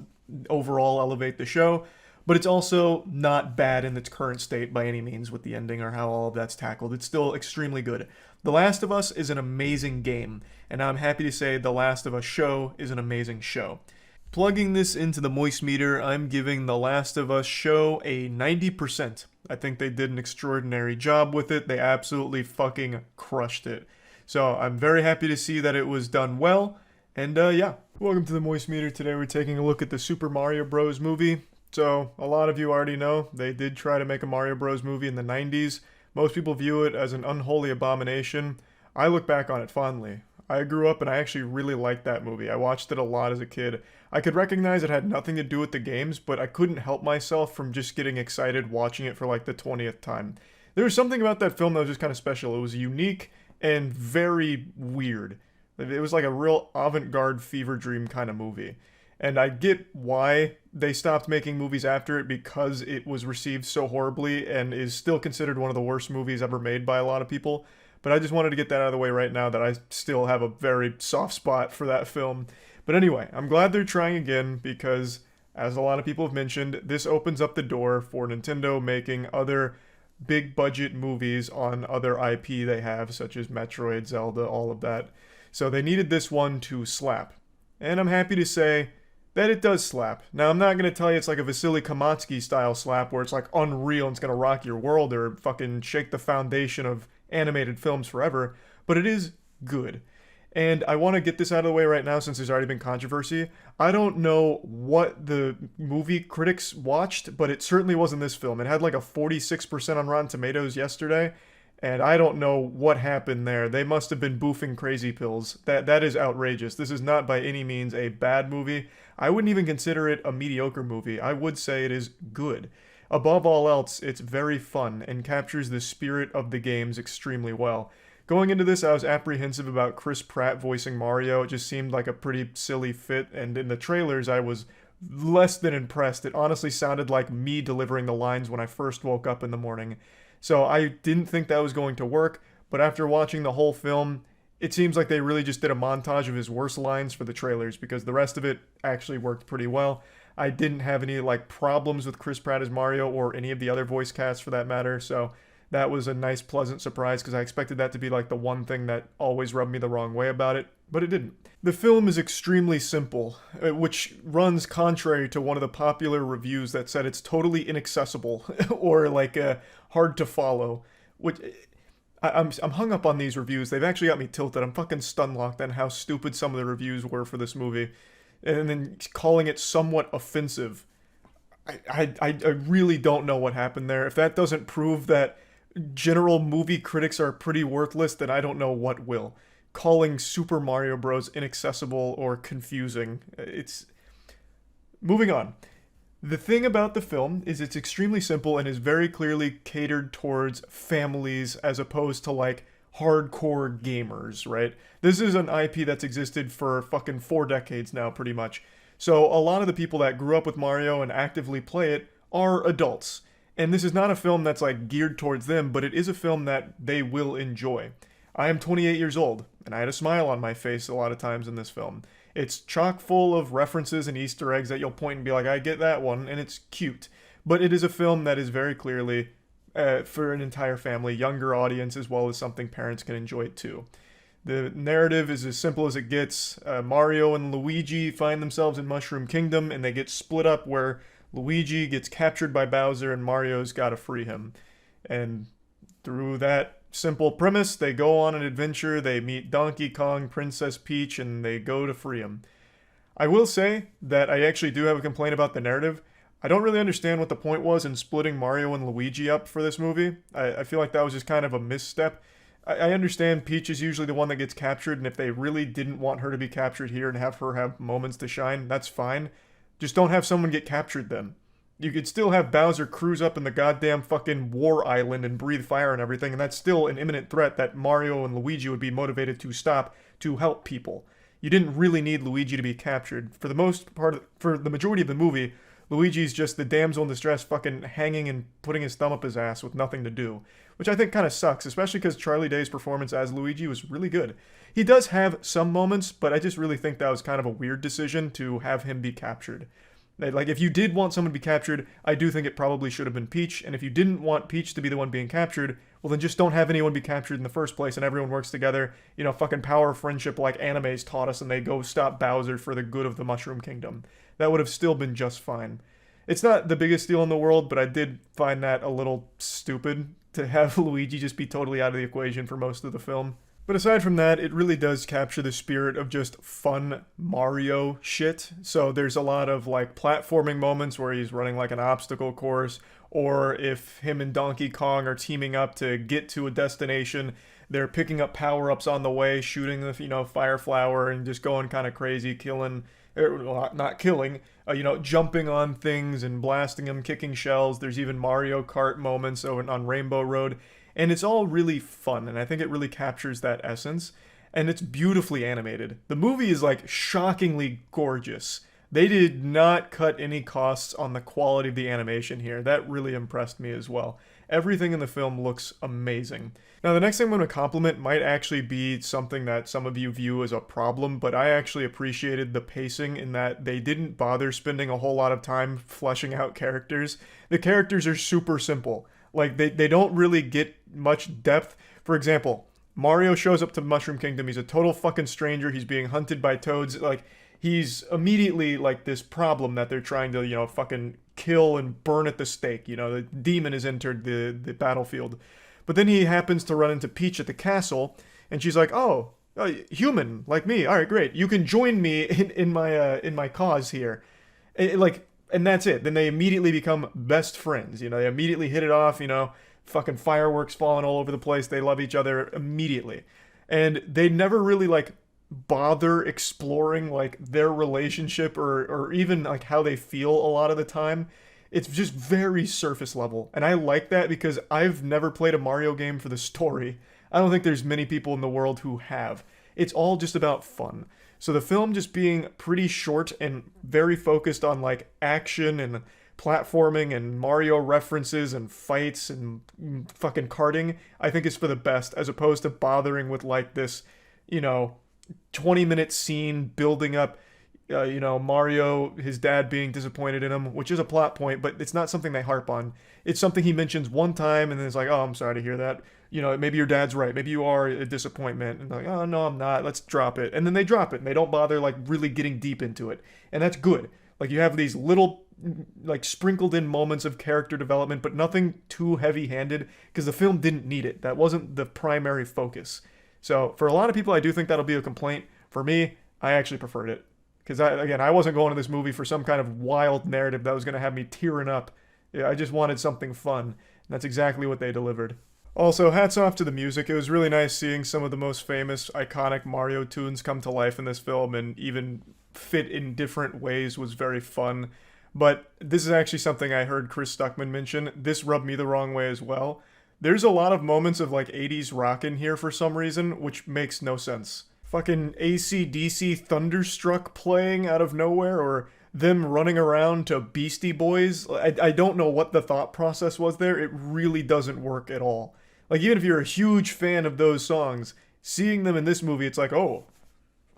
overall elevate the show. But it's also not bad in its current state by any means with the ending or how all of that's tackled. It's still extremely good. The Last of Us is an amazing game, and I'm happy to say The Last of Us show is an amazing show. Plugging this into the moist meter, I'm giving The Last of Us show a 90%. I think they did an extraordinary job with it. They absolutely fucking crushed it. So I'm very happy to see that it was done well. And yeah, welcome to the moist meter. Today we're taking a look at the Super Mario Bros. Movie. So a lot of you already know they did try to make a Mario Bros. Movie in the 90s. Most people view it as an unholy abomination. I look back on it fondly. I grew up and I actually really liked that movie. I watched it a lot as a kid. I could recognize it had nothing to do with the games, but I couldn't help myself from just getting excited watching it for like the 20th time. There was something about that film that was just kind of special. It was unique and very weird. It was like a real avant-garde fever dream kind of movie. And I get why they stopped making movies after it, because it was received so horribly and is still considered one of the worst movies ever made by a lot of people. But I just wanted to get that out of the way right now, that I still have a very soft spot for that film. But anyway, I'm glad they're trying again, because, as a lot of people have mentioned, this opens up the door for Nintendo making other big budget movies on other IP they have, such as Metroid, Zelda, all of that. So they needed this one to slap. And I'm happy to say that it does slap. Now, I'm not going to tell you it's like a Vasily Kamatsky style slap where it's like unreal and it's going to rock your world or fucking shake the foundation of animated films forever, but it is good. And I want to get this out of the way right now since there's already been controversy. I don't know what the movie critics watched, but it certainly wasn't this film. It had like a 46% on Rotten Tomatoes yesterday, and I don't know what happened there. They must have been boofing crazy pills. That is outrageous. This is not by any means a bad movie. I wouldn't even consider it a mediocre movie. I would say it is good. Above all else, it's very fun and captures the spirit of the games extremely well. Going into this, I was apprehensive about Chris Pratt voicing Mario. It just seemed like a pretty silly fit, and in the trailers, I was less than impressed. It honestly sounded like me delivering the lines when I first woke up in the morning. So I didn't think that was going to work, but after watching the whole film, it seems like they really just did a montage of his worst lines for the trailers, because the rest of it actually worked pretty well. I didn't have any problems with Chris Pratt as Mario or any of the other voice casts for that matter, so that was a nice pleasant surprise, because I expected that to be the one thing that always rubbed me the wrong way about it, but it didn't. The film is extremely simple, which runs contrary to one of the popular reviews that said it's totally inaccessible or hard to follow, which I'm hung up on these reviews. They've actually got me tilted. I'm fucking stun locked on how stupid some of the reviews were for this movie, and then calling it somewhat offensive. I really don't know what happened there. If that doesn't prove that general movie critics are pretty worthless, then I don't know what will. Calling Super Mario Bros. Inaccessible or confusing. It's. Moving on. The thing about the film is it's extremely simple and is very clearly catered towards families as opposed to like hardcore gamers, right? This is an IP that's existed for fucking 4 decades now, pretty much. So a lot of the people that grew up with Mario and actively play it are adults. And this is not a film that's like geared towards them, but it is a film that they will enjoy. I am 28 years old, and I had a smile on my face a lot of times in this film. It's chock full of references and Easter eggs that you'll point and be like, I get that one, and it's cute. But it is a film that is very clearly for an entire family, younger audience, as well as something parents can enjoy too. The narrative is as simple as it gets. Mario and Luigi find themselves in Mushroom Kingdom, and they get split up where Luigi gets captured by Bowser and Mario's got to free him. And through that simple premise, they go on an adventure, they meet Donkey Kong, Princess Peach, and they go to free him. I will say that I actually do have a complaint about the narrative. I don't really understand what the point was in splitting Mario and Luigi up for this movie. I feel like that was just kind of a misstep. I understand Peach is usually the one that gets captured, and if they really didn't want her to be captured here and have her have moments to shine, that's fine. Just don't have someone get captured then. You could still have Bowser cruise up in the goddamn fucking war island and breathe fire and everything, and that's still an imminent threat that Mario and Luigi would be motivated to stop to help people. You didn't really need Luigi to be captured. For the most part, for the majority of the movie, Luigi's just the damsel in distress fucking hanging and putting his thumb up his ass with nothing to do. Which I think kind of sucks, especially because Charlie Day's performance as Luigi was really good. He does have some moments, but I just really think that was kind of a weird decision to have him be captured. Like, if you did want someone to be captured, I do think it probably should have been Peach, and if you didn't want Peach to be the one being captured, well then just don't have anyone be captured in the first place and everyone works together, you know, fucking power of friendship like animes taught us, and they go stop Bowser for the good of the Mushroom Kingdom. That would have still been just fine. It's not the biggest deal in the world, but I did find that a little stupid to have Luigi just be totally out of the equation for most of the film. But aside from that, it really does capture the spirit of just fun Mario shit. So there's a lot of like platforming moments where he's running like an obstacle course, or if him and Donkey Kong are teaming up to get to a destination, they're picking up power-ups on the way, shooting the, you know, fire flower and just going kind of crazy, killing, well, not killing, jumping on things and blasting them, kicking shells. There's even Mario Kart moments on Rainbow Road. And it's all really fun, and I think it really captures that essence. And it's beautifully animated. The movie is like shockingly gorgeous. They did not cut any costs on the quality of the animation here. That really impressed me as well. Everything in the film looks amazing. Now, the next thing I'm going to compliment might actually be something that some of you view as a problem, but I actually appreciated the pacing in that they didn't bother spending a whole lot of time fleshing out characters. The characters are super simple. Like, they don't really get much depth. For example, Mario shows up to Mushroom Kingdom. He's a total fucking stranger. He's being hunted by toads. Like, he's immediately, like, this problem that they're trying to, fucking kill and burn at the stake. The demon has entered the battlefield. But then he happens to run into Peach at the castle, and she's like, oh, human, like me. All right, great. You can join me in my cause here. And that's it. Then they immediately become best friends. They immediately hit it off, fucking fireworks falling all over the place. They love each other immediately. And they never really, bother exploring, their relationship or even, how they feel a lot of the time. It's just very surface level. And I like that because I've never played a Mario game for the story. I don't think there's many people in the world who have. It's all just about fun. So the film just being pretty short and very focused on action and platforming and Mario references and fights and fucking karting, I think is for the best, as opposed to bothering with this, 20-minute scene building up, Mario, his dad being disappointed in him, which is a plot point, but it's not something they harp on. It's something he mentions one time and then it's like, oh, I'm sorry to hear that. Maybe your dad's right. Maybe you are a disappointment. And oh, no, I'm not. Let's drop it. And then they drop it and they don't bother really getting deep into it. And that's good. You have these little like sprinkled in moments of character development, but nothing too heavy-handed because the film didn't need it. That wasn't the primary focus. So for a lot of people, I do think that'll be a complaint. For me, I actually preferred it because I wasn't going to this movie for some kind of wild narrative that was going to have me tearing up. Yeah, I just wanted something fun, and that's exactly what they delivered. Also, hats off to the music. It was really nice seeing some of the most famous, iconic Mario tunes come to life in this film and even fit in different ways was very fun. But this is actually something I heard Chris Stuckman mention. This rubbed me the wrong way as well. There's a lot of moments of like 80s rock in here for some reason, which makes no sense. Fucking AC/DC Thunderstruck playing out of nowhere, or them running around to Beastie Boys. I don't know what the thought process was there. It really doesn't work at all. Like, even if you're a huge fan of those songs, seeing them in this movie, it's like, oh,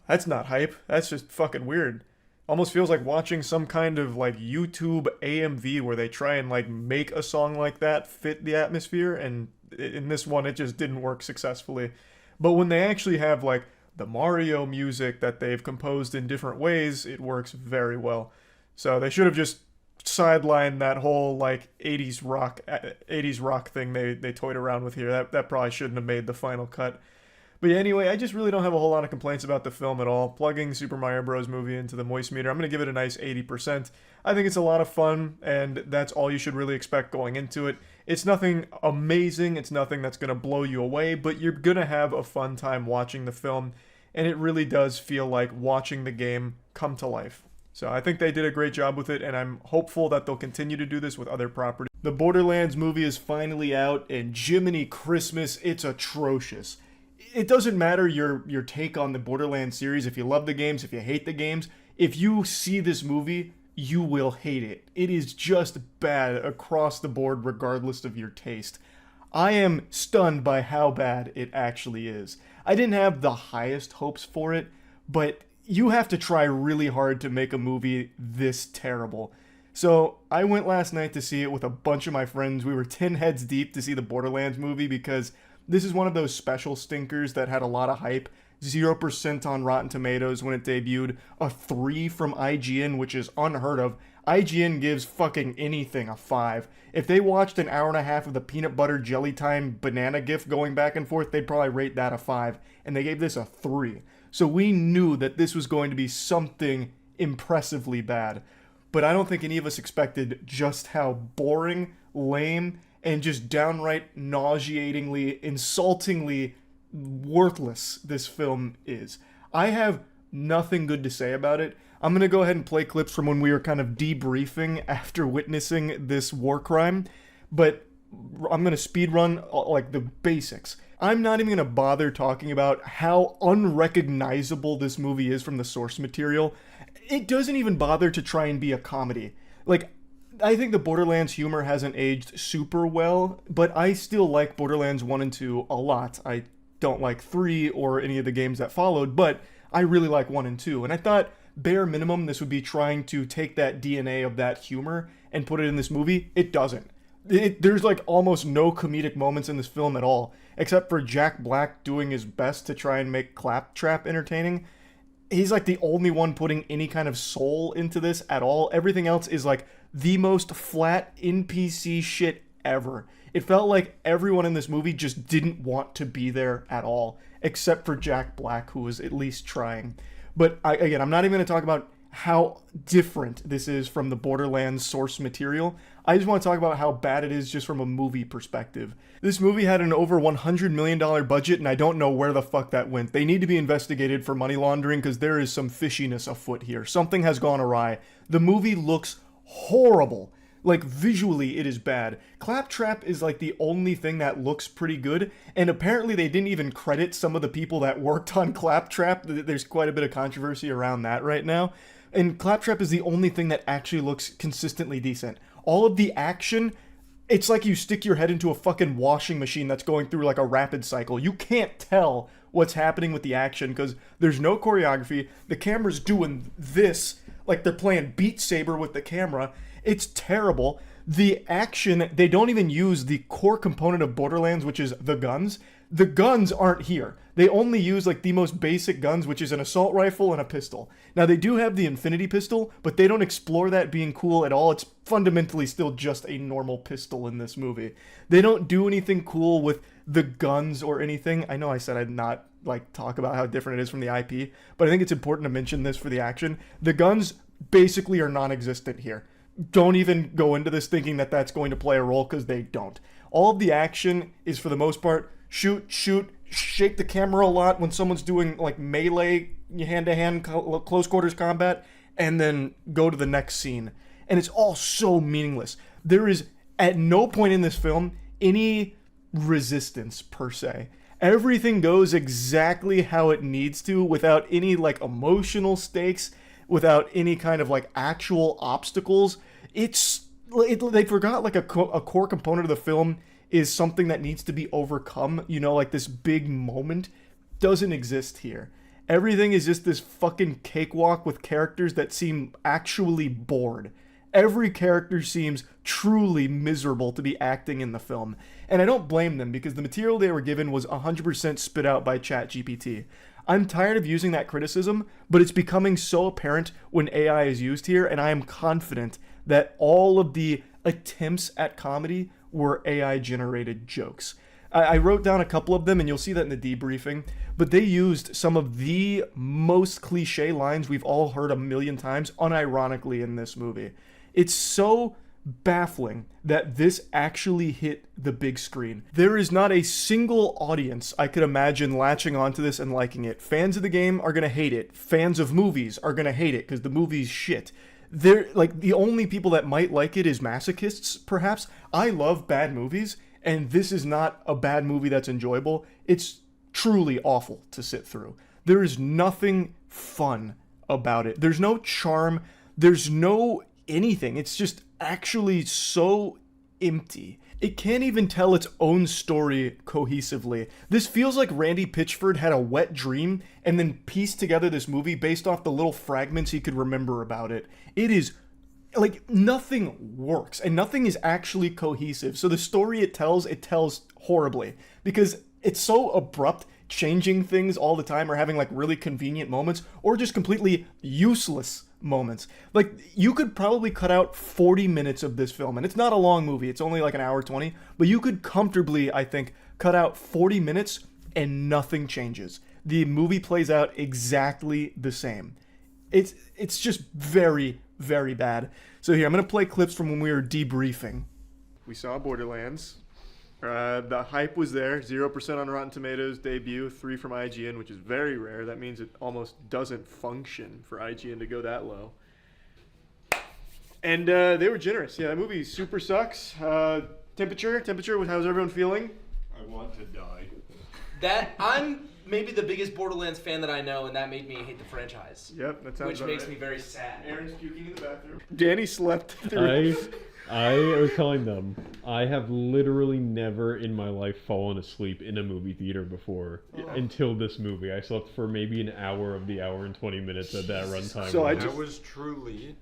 that's not hype. That's just fucking weird. Almost feels like watching some kind of like YouTube AMV where they try and like make a song like that fit the atmosphere, and in this one it just didn't work successfully. But when they actually have like the Mario music that they've composed in different ways, it works very well. So they should have just sidelined that whole like 80s rock thing they toyed around with here. That probably shouldn't have made the final cut. But yeah, anyway, I just really don't have a whole lot of complaints about the film at all. Plugging Super Mario Bros. Movie into the moist meter, I'm going to give it a nice 80%. I think it's a lot of fun, and that's all you should really expect going into it. It's nothing amazing, it's nothing that's going to blow you away, but you're going to have a fun time watching the film, and it really does feel like watching the game come to life. So I think they did a great job with it, and I'm hopeful that they'll continue to do this with other properties. The Borderlands movie is finally out, and Jiminy Christmas, it's atrocious. It doesn't matter your take on the Borderlands series, if you love the games, if you hate the games. If you see this movie, you will hate it. It is just bad across the board, regardless of your taste. I am stunned by how bad it actually is. I didn't have the highest hopes for it, but you have to try really hard to make a movie this terrible. So I went last night to see it with a bunch of my friends. We were 10 heads deep to see the Borderlands movie because this is one of those special stinkers that had a lot of hype. 0% on Rotten Tomatoes when it debuted. A 3 from IGN, which is unheard of. IGN gives fucking anything a 5. If they watched an hour and a half of the peanut butter jelly time banana gif going back and forth, they'd probably rate that a 5. And they gave this a 3. So we knew that this was going to be something impressively bad. But I don't think any of us expected just how boring, lame, and just downright nauseatingly, insultingly worthless this film is. I have nothing good to say about it. I'm going to go ahead and play clips from when we were kind of debriefing after witnessing this war crime, but I'm going to speed run like the basics. I'm not even going to bother talking about how unrecognizable this movie is from the source material. It doesn't even bother to try and be a comedy. Like, I think the Borderlands humor hasn't aged super well, but I still like Borderlands 1 and 2 a lot. I don't like 3 or any of the games that followed, but I really like 1 and 2. And I thought, bare minimum, this would be trying to take that DNA of that humor and put it in this movie. It doesn't. There's like almost no comedic moments in this film at all, except for Jack Black doing his best to try and make Claptrap entertaining. He's like the only one putting any kind of soul into this at all. Everything else is like the most flat NPC shit ever. It felt like everyone in this movie just didn't want to be there at all, except for Jack Black, who was at least trying. But again, I'm not even going to talk about how different this is from the Borderlands source material. I just want to talk about how bad it is just from a movie perspective. This movie had an over $100 million budget, and I don't know where the fuck that went. They need to be investigated for money laundering because there is some fishiness afoot here. Something has gone awry. The movie looks horrible. Like, visually, it is bad. Claptrap is like the only thing that looks pretty good, and apparently they didn't even credit some of the people that worked on Claptrap. There's quite a bit of controversy around that right now. And Claptrap is the only thing that actually looks consistently decent. All of the action, it's like you stick your head into a fucking washing machine that's going through like a rapid cycle. You can't tell what's happening with the action because there's no choreography. The camera's doing this like they're playing Beat Saber with the camera. It's terrible. The action, they don't even use the core component of Borderlands, which is the guns. The guns aren't here. They only use like the most basic guns, which is an assault rifle and a pistol. Now they do have the Infinity pistol, but they don't explore that being cool at all. It's fundamentally still just a normal pistol in this movie. They don't do anything cool with the guns or anything. I know I said I'd not like talk about how different it is from the IP, but I think it's important to mention this for the action. The guns basically are non-existent here. Don't even go into this thinking that that's going to play a role, because they don't. All of the action is, for the most part, shoot, shake the camera a lot when someone's doing like melee, hand-to-hand, close quarters combat, and then go to the next scene. And it's all so meaningless. There is, at no point in this film, any resistance, per se. Everything goes exactly how it needs to, without any like emotional stakes, without any kind of like actual obstacles. They forgot like a core component of the film is something that needs to be overcome. You know, like this big moment doesn't exist here. Everything is just this fucking cakewalk with characters that seem actually bored. Every character seems truly miserable to be acting in the film. And I don't blame them, because the material they were given was 100% spit out by ChatGPT. I'm tired of using that criticism, but it's becoming so apparent when AI is used here, and I am confident that all of the attempts at comedy were AI-generated jokes. I wrote down a couple of them, and you'll see that in the debriefing, but they used some of the most cliche lines we've all heard a million times unironically in this movie. It's so baffling that this actually hit the big screen. There is not a single audience I could imagine latching onto this and liking it. Fans of the game are gonna hate it. Fans of movies are gonna hate it because the movie's shit. They're like, the only people that might like it is masochists, perhaps. I love bad movies, and this is not a bad movie that's enjoyable. It's truly awful to sit through. There is nothing fun about it. There's no charm. There's no anything. It's just actually so empty. It can't even tell its own story cohesively. This feels like Randy Pitchford had a wet dream and then pieced together this movie based off the little fragments he could remember about it. It is like nothing works and nothing is actually cohesive. So the story it tells horribly because it's so abrupt, changing things all the time or having like really convenient moments or just completely useless moments. Like, you could probably cut out 40 minutes of this film, and it's not a long movie, it's only like an hour 20, but you could comfortably, I think, cut out 40 minutes and nothing changes. The movie plays out exactly the same. It's just very, very bad. So here, I'm going to play clips from when we were debriefing. We saw Borderlands. The hype was there. 0% on Rotten Tomatoes debut, 3 from IGN, which is very rare. That means it almost doesn't function for IGN to go that low. And they were generous. Yeah, that movie super sucks. Temperature, how's everyone feeling? I want to die. That I'm maybe the biggest Borderlands fan that I know, and that made me hate the franchise. Yep, that sounds which makes me very sad. Aaron's puking in the bathroom. Danny slept through. I was telling them, I have literally never in my life fallen asleep in a movie theater before until this movie. I slept for maybe an hour of the hour and 20 minutes at that runtime. So that was truly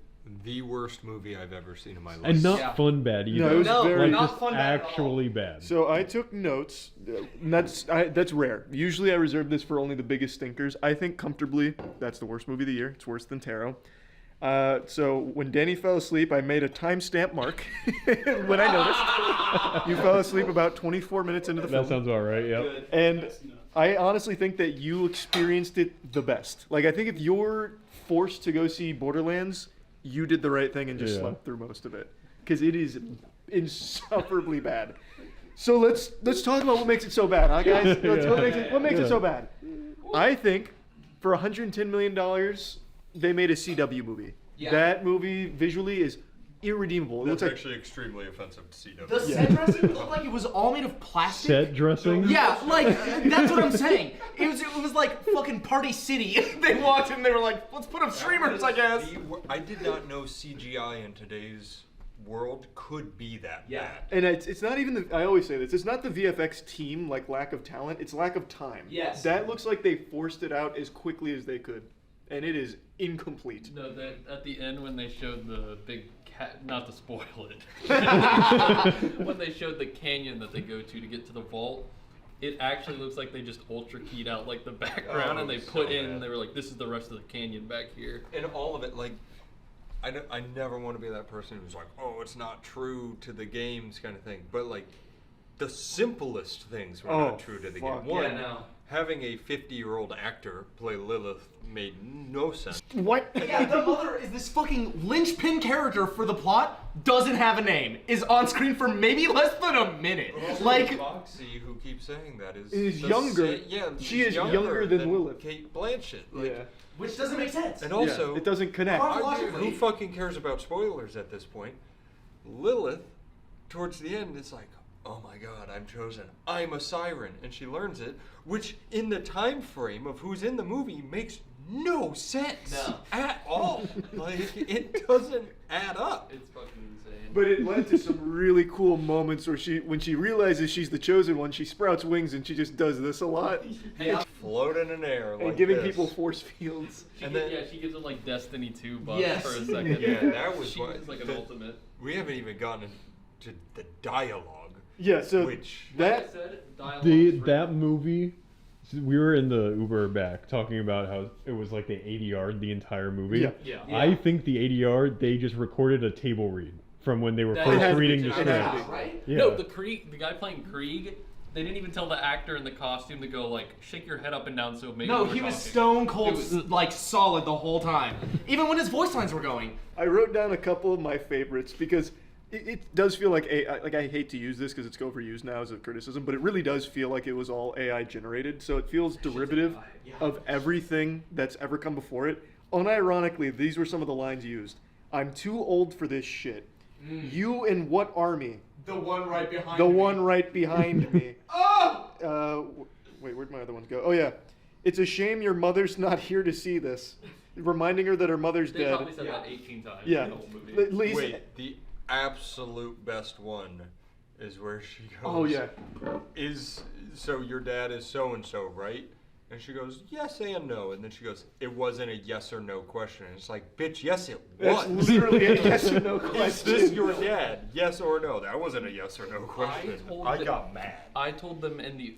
the worst movie I've ever seen in my life. And not fun bad either. No, it was very, not fun bad actually bad. So I took notes. And that's rare. Usually I reserve this for only the biggest stinkers. I think comfortably that's the worst movie of the year. It's worse than Tarot. So when Danny fell asleep, I made a timestamp mark when I noticed. You fell asleep about 24 minutes into the film. That sounds about right, yep. And I honestly think that you experienced it the best. Like, I think if you're forced to go see Borderlands, you did the right thing and just slept through most of it. Because it is insufferably bad. So let's talk about what makes it so bad, huh, guys? What makes it so bad? I think for $110 million... they made a CW movie. Yeah. That movie visually is irredeemable. That's actually extremely offensive to CW. The set dressing looked like it was all made of plastic. Set dressing? Yeah, like, that's what I'm saying. It was like fucking Party City. They walked in, they were like, let's put up streamers, I guess. I did not know CGI in today's world could be that bad. And it's not even I always say this, it's not the VFX team, like lack of talent, it's lack of time. Yes. That looks like they forced it out as quickly as they could. and it is incomplete. No, that at the end when they showed the big cat, not to spoil it, when they showed the canyon that they go to get to the vault, it actually looks like they just ultra keyed out like the background and they put in. They were like, "This is the rest of the canyon back here." And all of it, like, I never want to be that person who's like, "Oh, it's not true to the games," kind of thing. But like, the simplest things were not true to the game. One, Yeah, no. having a 50-year-old actor play Lilith made no sense. What? Yeah, the mother is this fucking linchpin character for the plot, doesn't have a name, is on screen for maybe less than a minute. Like, Foxy, who keeps saying that, is Is younger. She is younger than Lilith. Kate Blanchett. Like, Yeah. which doesn't make sense. And also, it doesn't connect. Chronologically- who fucking cares about spoilers at this point? Lilith, towards the end, is like, "Oh my god, I'm chosen. I'm a siren." And she learns it, which in the time frame of who's in the movie makes no sense at all. Like, it doesn't add up. It's fucking insane. But it led to some really cool moments where when she realizes she's the chosen one, she sprouts wings and she just does this a lot. Yeah. Floating in air like And giving this. people force fields. And then- she gives them like Destiny 2 buffs Yes. for a second. Yeah, that was she what- was like an the- ultimate. We haven't even gotten into the dialogue. Yeah, so Which- Like I that said, dialogue is That written. movie, we were in the Uber back talking about how it was like the ADR the entire movie. Yeah. Yeah. I think the ADR, they just recorded a table read from when they were That first had to be reading the just- script. it had to be. Right? Yeah. No, the guy playing Krieg, they didn't even tell the actor in the costume to go like shake your head up and down so maybe No, we're he was talking. stone cold, It was- like solid the whole time. Even when his voice lines were going. I wrote down a couple of my favorites because it does feel like I hate to use this because it's overused now as a criticism, but it really does feel like it was all AI generated. So it feels derivative of everything that's ever come before it. Unironically, these were some of the lines used. "I'm too old for this shit. You in what army? The one right behind The one right behind me." Oh! Wait, where'd my other ones go? Oh yeah, "It's a shame your mother's not here to see this," reminding her that her mother's They dead. probably said that 18 times Yeah, in the whole movie. at least. Wait, the absolute best one is where she goes, Oh yeah. So your dad is so and so, right? And she goes, "Yes and no." And then she goes, "It wasn't a yes or no question." And it's like, bitch, yes it That's was. literally a yes or no Is question. this your dad? Yes or no? That wasn't a yes or no question. I the- got mad. I told them in the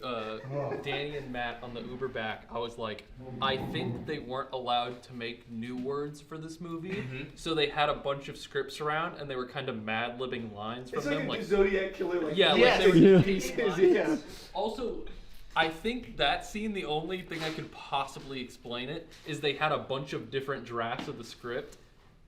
Danny and Matt on the Uber back, I was like, I think they weren't allowed to make new words for this movie, so they had a bunch of scripts around and they were kind of mad-libbing lines from It's them, like a Zodiac killer. Like, yeah, Yes. like they Yeah. were just piece lines. Yeah. Also, I think that scene, the only thing I could possibly explain it is they had a bunch of different drafts of the script,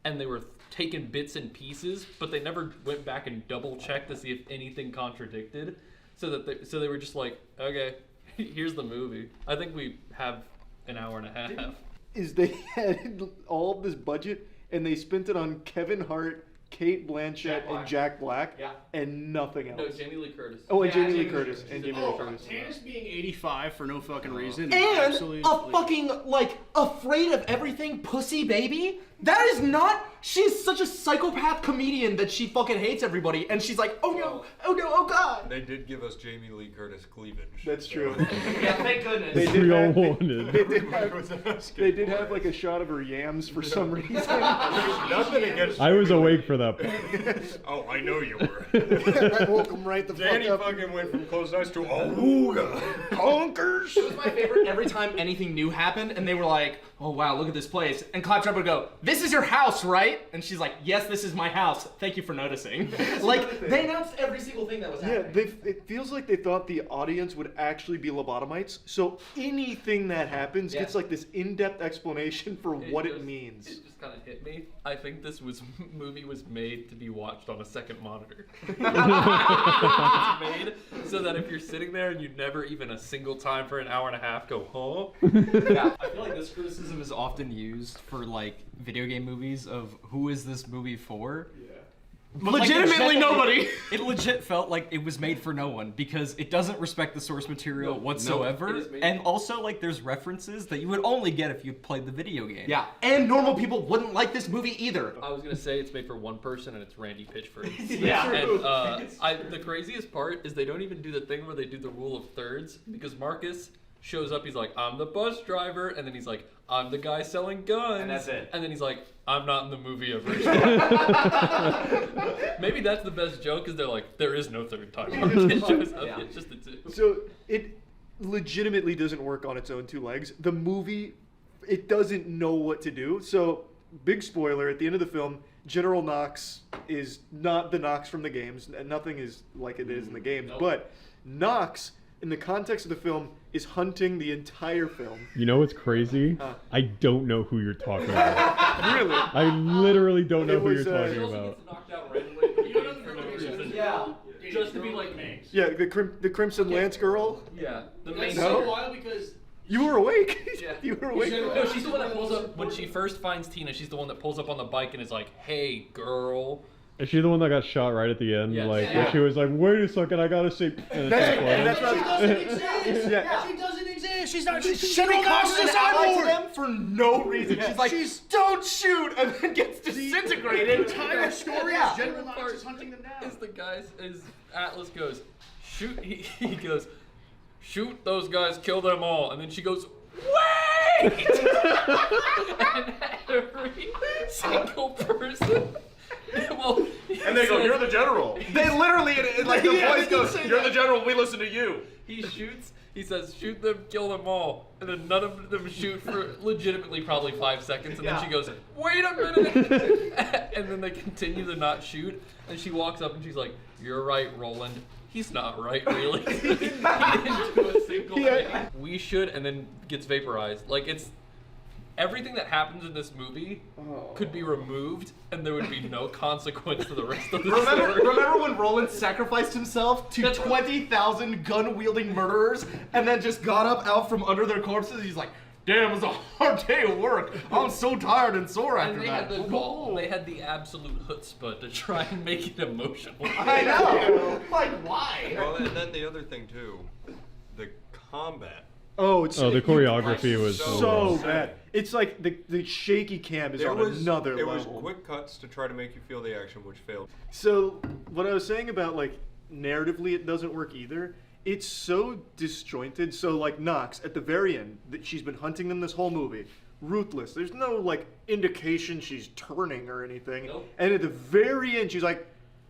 and they were taking bits and pieces, but they never went back and double checked to see if anything contradicted. So they were just like, okay, here's the movie. I think we have an hour and a half. Is they had all of this budget and they spent it on Kevin Hart, Kate Blanchett, Jack Black. and Jack Black, Yeah. and nothing else. No, Jamie Lee Curtis. Oh, and Yeah, Jamie Lee Jamie Lee Curtis. Curtis. And Jamie Oh, Lee Curtis. Tannis being 85 for no fucking reason. is And absolutely a fucking, like, afraid of everything pussy baby? That is not... She's such a psychopath comedian that she fucking hates everybody, and she's like, oh no, oh no, oh god. They did give us Jamie Lee Curtis cleavage. That's so- true. Yeah, thank goodness. They We did all have, they, wanted. they did I have, was asking they did have for like it. a shot of her yams for some reason. Nothing against I was Jamie Lee. awake for that part. Oh, I know you were. I woke him right the Danny fuck up. fucking went from closed eyes to awooga. Honkers. It was my favorite every time anything new happened, and they were like, oh wow, look at this place. And Claptrap would go, this is your house, right? And she's like, yes, this is my house. Thank you for noticing. Like, they announced every single thing that was Yeah, happening. it feels like they thought the audience would actually be lobotomites. So anything that happens gets like this in-depth explanation for what it means. It just kind of hit me. I think this movie was made to be watched on a second monitor. It's made so that if you're sitting there and you never even a single time for an hour and a half go, huh? Yeah, I feel like this criticism is often used for like video game movies of who is this movie for? But, like, Legitimately it- nobody. It legit felt like it was made for no one because it doesn't respect the source material whatsoever. it is made- And also like there's references that you would only get if you played the video game. Yeah, and normal people wouldn't like this movie either. I was gonna say it's made for one person and it's Randy Pitchford. Yeah. And the craziest part is they don't even do the thing where they do the rule of thirds because Marcus shows up. He's like, I'm the bus driver, and then he's like, I'm the guy selling guns. And that's it. And then he's like, I'm not in the movie ever. Maybe that's the best joke, because they're like, there is no third time. It shows up. Yeah. It's just the two. So it legitimately doesn't work on its own two legs. The movie, it doesn't know what to do. So, big spoiler, at the end of the film, General Knox is not the Knox from the games. And nothing is like it is in the games. Nope. But Knox, in the context of the film, is hunting the entire film. You know what's crazy? I don't know who you're talking about. Really? I literally don't know It who was, you're He talking also about. gets knocked out randomly at the beginning for no reason. Yeah. Just to be like, Yeah, the Crimson Lance girl. yeah, the That's main No. so wild because You were awake. Yeah. You were awake. No, she's the one that pulls up when she first finds Tina. She's the one that pulls up on the bike and is like, "Hey, girl." Is she the one that got shot right at the end? Yes. Like, Yeah. when she was like, wait a second, I gotta say. And That's she what- doesn't exist. Yeah. She doesn't exist. She's not. She General Knox causes is an ally to cyborg. them for no reason. Yeah. She's like, don't shoot, and then gets disintegrated. The entire story Yeah. is General Knox is hunting them down. Is the guys? Is Atlas goes, shoot? He goes, shoot those guys, kill them all, and then she goes, wait! And every single person. Well, And they go, "You're the general." They literally, like, the Yeah, voice goes, "You're the general. We listen to you." He shoots. He says, "Shoot them, kill them all," and then none of them shoot for legitimately probably 5 seconds, and then she goes, "Wait a minute," and then they continue to not shoot, and she walks up and she's like, "You're right, Roland. He's not right, really. He didn't do a single thing. We should," and then gets vaporized. Like, it's everything that happens in this movie could be removed, and there would be no consequence to the rest of the story. Remember when Roland sacrificed himself to 20,000 gun-wielding murderers and then just got up out from under their corpses? He's like, damn, it was a hard day of work. I'm so tired and sore after And they that. had the gall, they had the absolute chutzpah to try and make it emotional. I know. Like, why? Well, and then the other thing too, the combat. Oh, it's the choreography was so bad. It's like the shaky cam is on another It level. was quick cuts to try to make you feel the action, which failed. So what I was saying about like narratively, it doesn't work either. It's so disjointed. So like Knox at the very end, that she's been hunting them this whole movie, ruthless. There's no like indication she's turning or anything. Nope. And at the very end, she's like,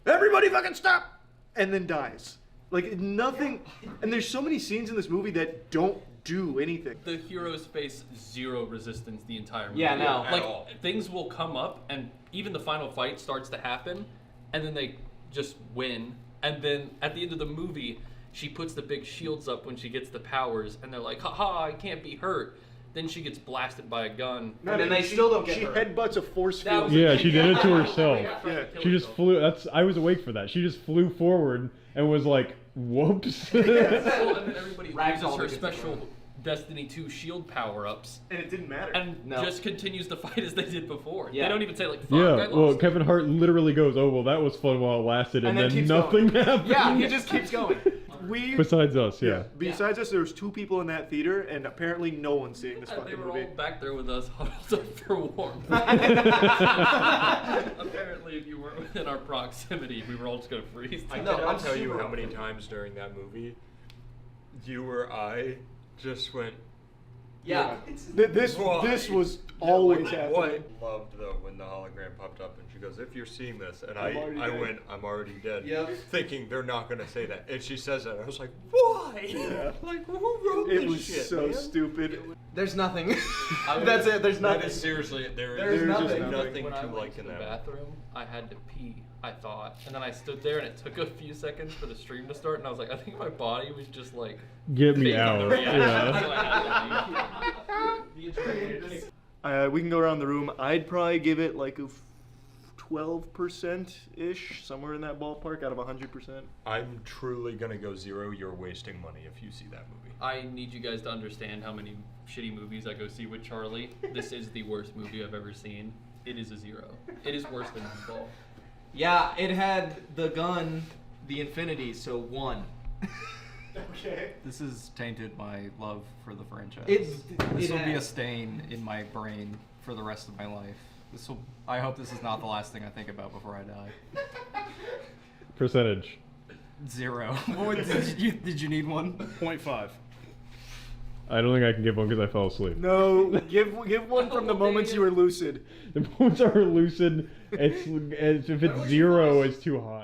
"Everybody, fucking stop!" and then dies. Like nothing. And there's so many scenes in this movie that don't do anything. The heroes face zero resistance the entire movie. Yeah, no. Like, At all. things will come up, and even the final fight starts to happen, and then they just win. And then at the end of the movie, she puts the big shields up when she gets the powers, and they're like, haha, I can't be hurt. Then she gets blasted by a gun. And then they still don't get She hurt. headbutts a force That field. was- Yeah, she did it to herself. Yeah. She just flew. I was awake for that. She just flew forward and was like, "Whoops." Well, and then everybody Ragdoll uses her gets special Destiny 2 shield power-ups, And it didn't matter. and No. just continues to fight as they did before. Yeah. They don't even say, like, fuck, Yeah, I well, lost. Kevin Hart literally goes, "Oh, well, that was fun while it lasted," and then then keeps nothing going. happened. Yeah, he just keeps going. We Besides us, yeah. Besides us, there was 2 people in that theater, and apparently no one's seeing this And they fucking were movie. all back there with us, huddled up for warmth. Apparently, if you weren't within our proximity, we were all just gonna freeze. I No, cannot I'm tell you super how many open. times during that movie you or I just went. Yeah. This was always happening. What loved though when the hologram popped up and she goes, "If you're seeing this," and I dead. went, "I'm already dead," Yep. thinking they're not gonna say that, and she says that, and I was like, "Why? Yeah. Like who wrote It this was shit, so man?" stupid. There's nothing. That's it. There's That nothing. is seriously There's just nothing. nothing When I to went like to in the that. bathroom, I had to pee, I thought. And then I stood there, and it took a few seconds for the stream to start, and I was like, I think my body was just like... Get me based on out. the reaction. Yeah. So I had to leave. We can go around the room. I'd probably give it like a 12%-ish, somewhere in that ballpark, out of 100%. I'm truly gonna go 0. You're wasting money if you see that movie. I need you guys to understand how many shitty movies I go see with Charlie. This is the worst movie I've ever seen. It is a 0. It is worse than Moonfall. Yeah, it had the gun, the infinity, so 1. Okay. This has tainted my love for the franchise. It's- this it will be a has. stain in my brain for the rest of my life. I hope this is not the last thing I think about before I die. Percentage. 0. Did you need one? 0.5. I don't think I can give one because I fell asleep. No, give one from the moments you were lucid. The moments are lucid. If it's 0, it's too high.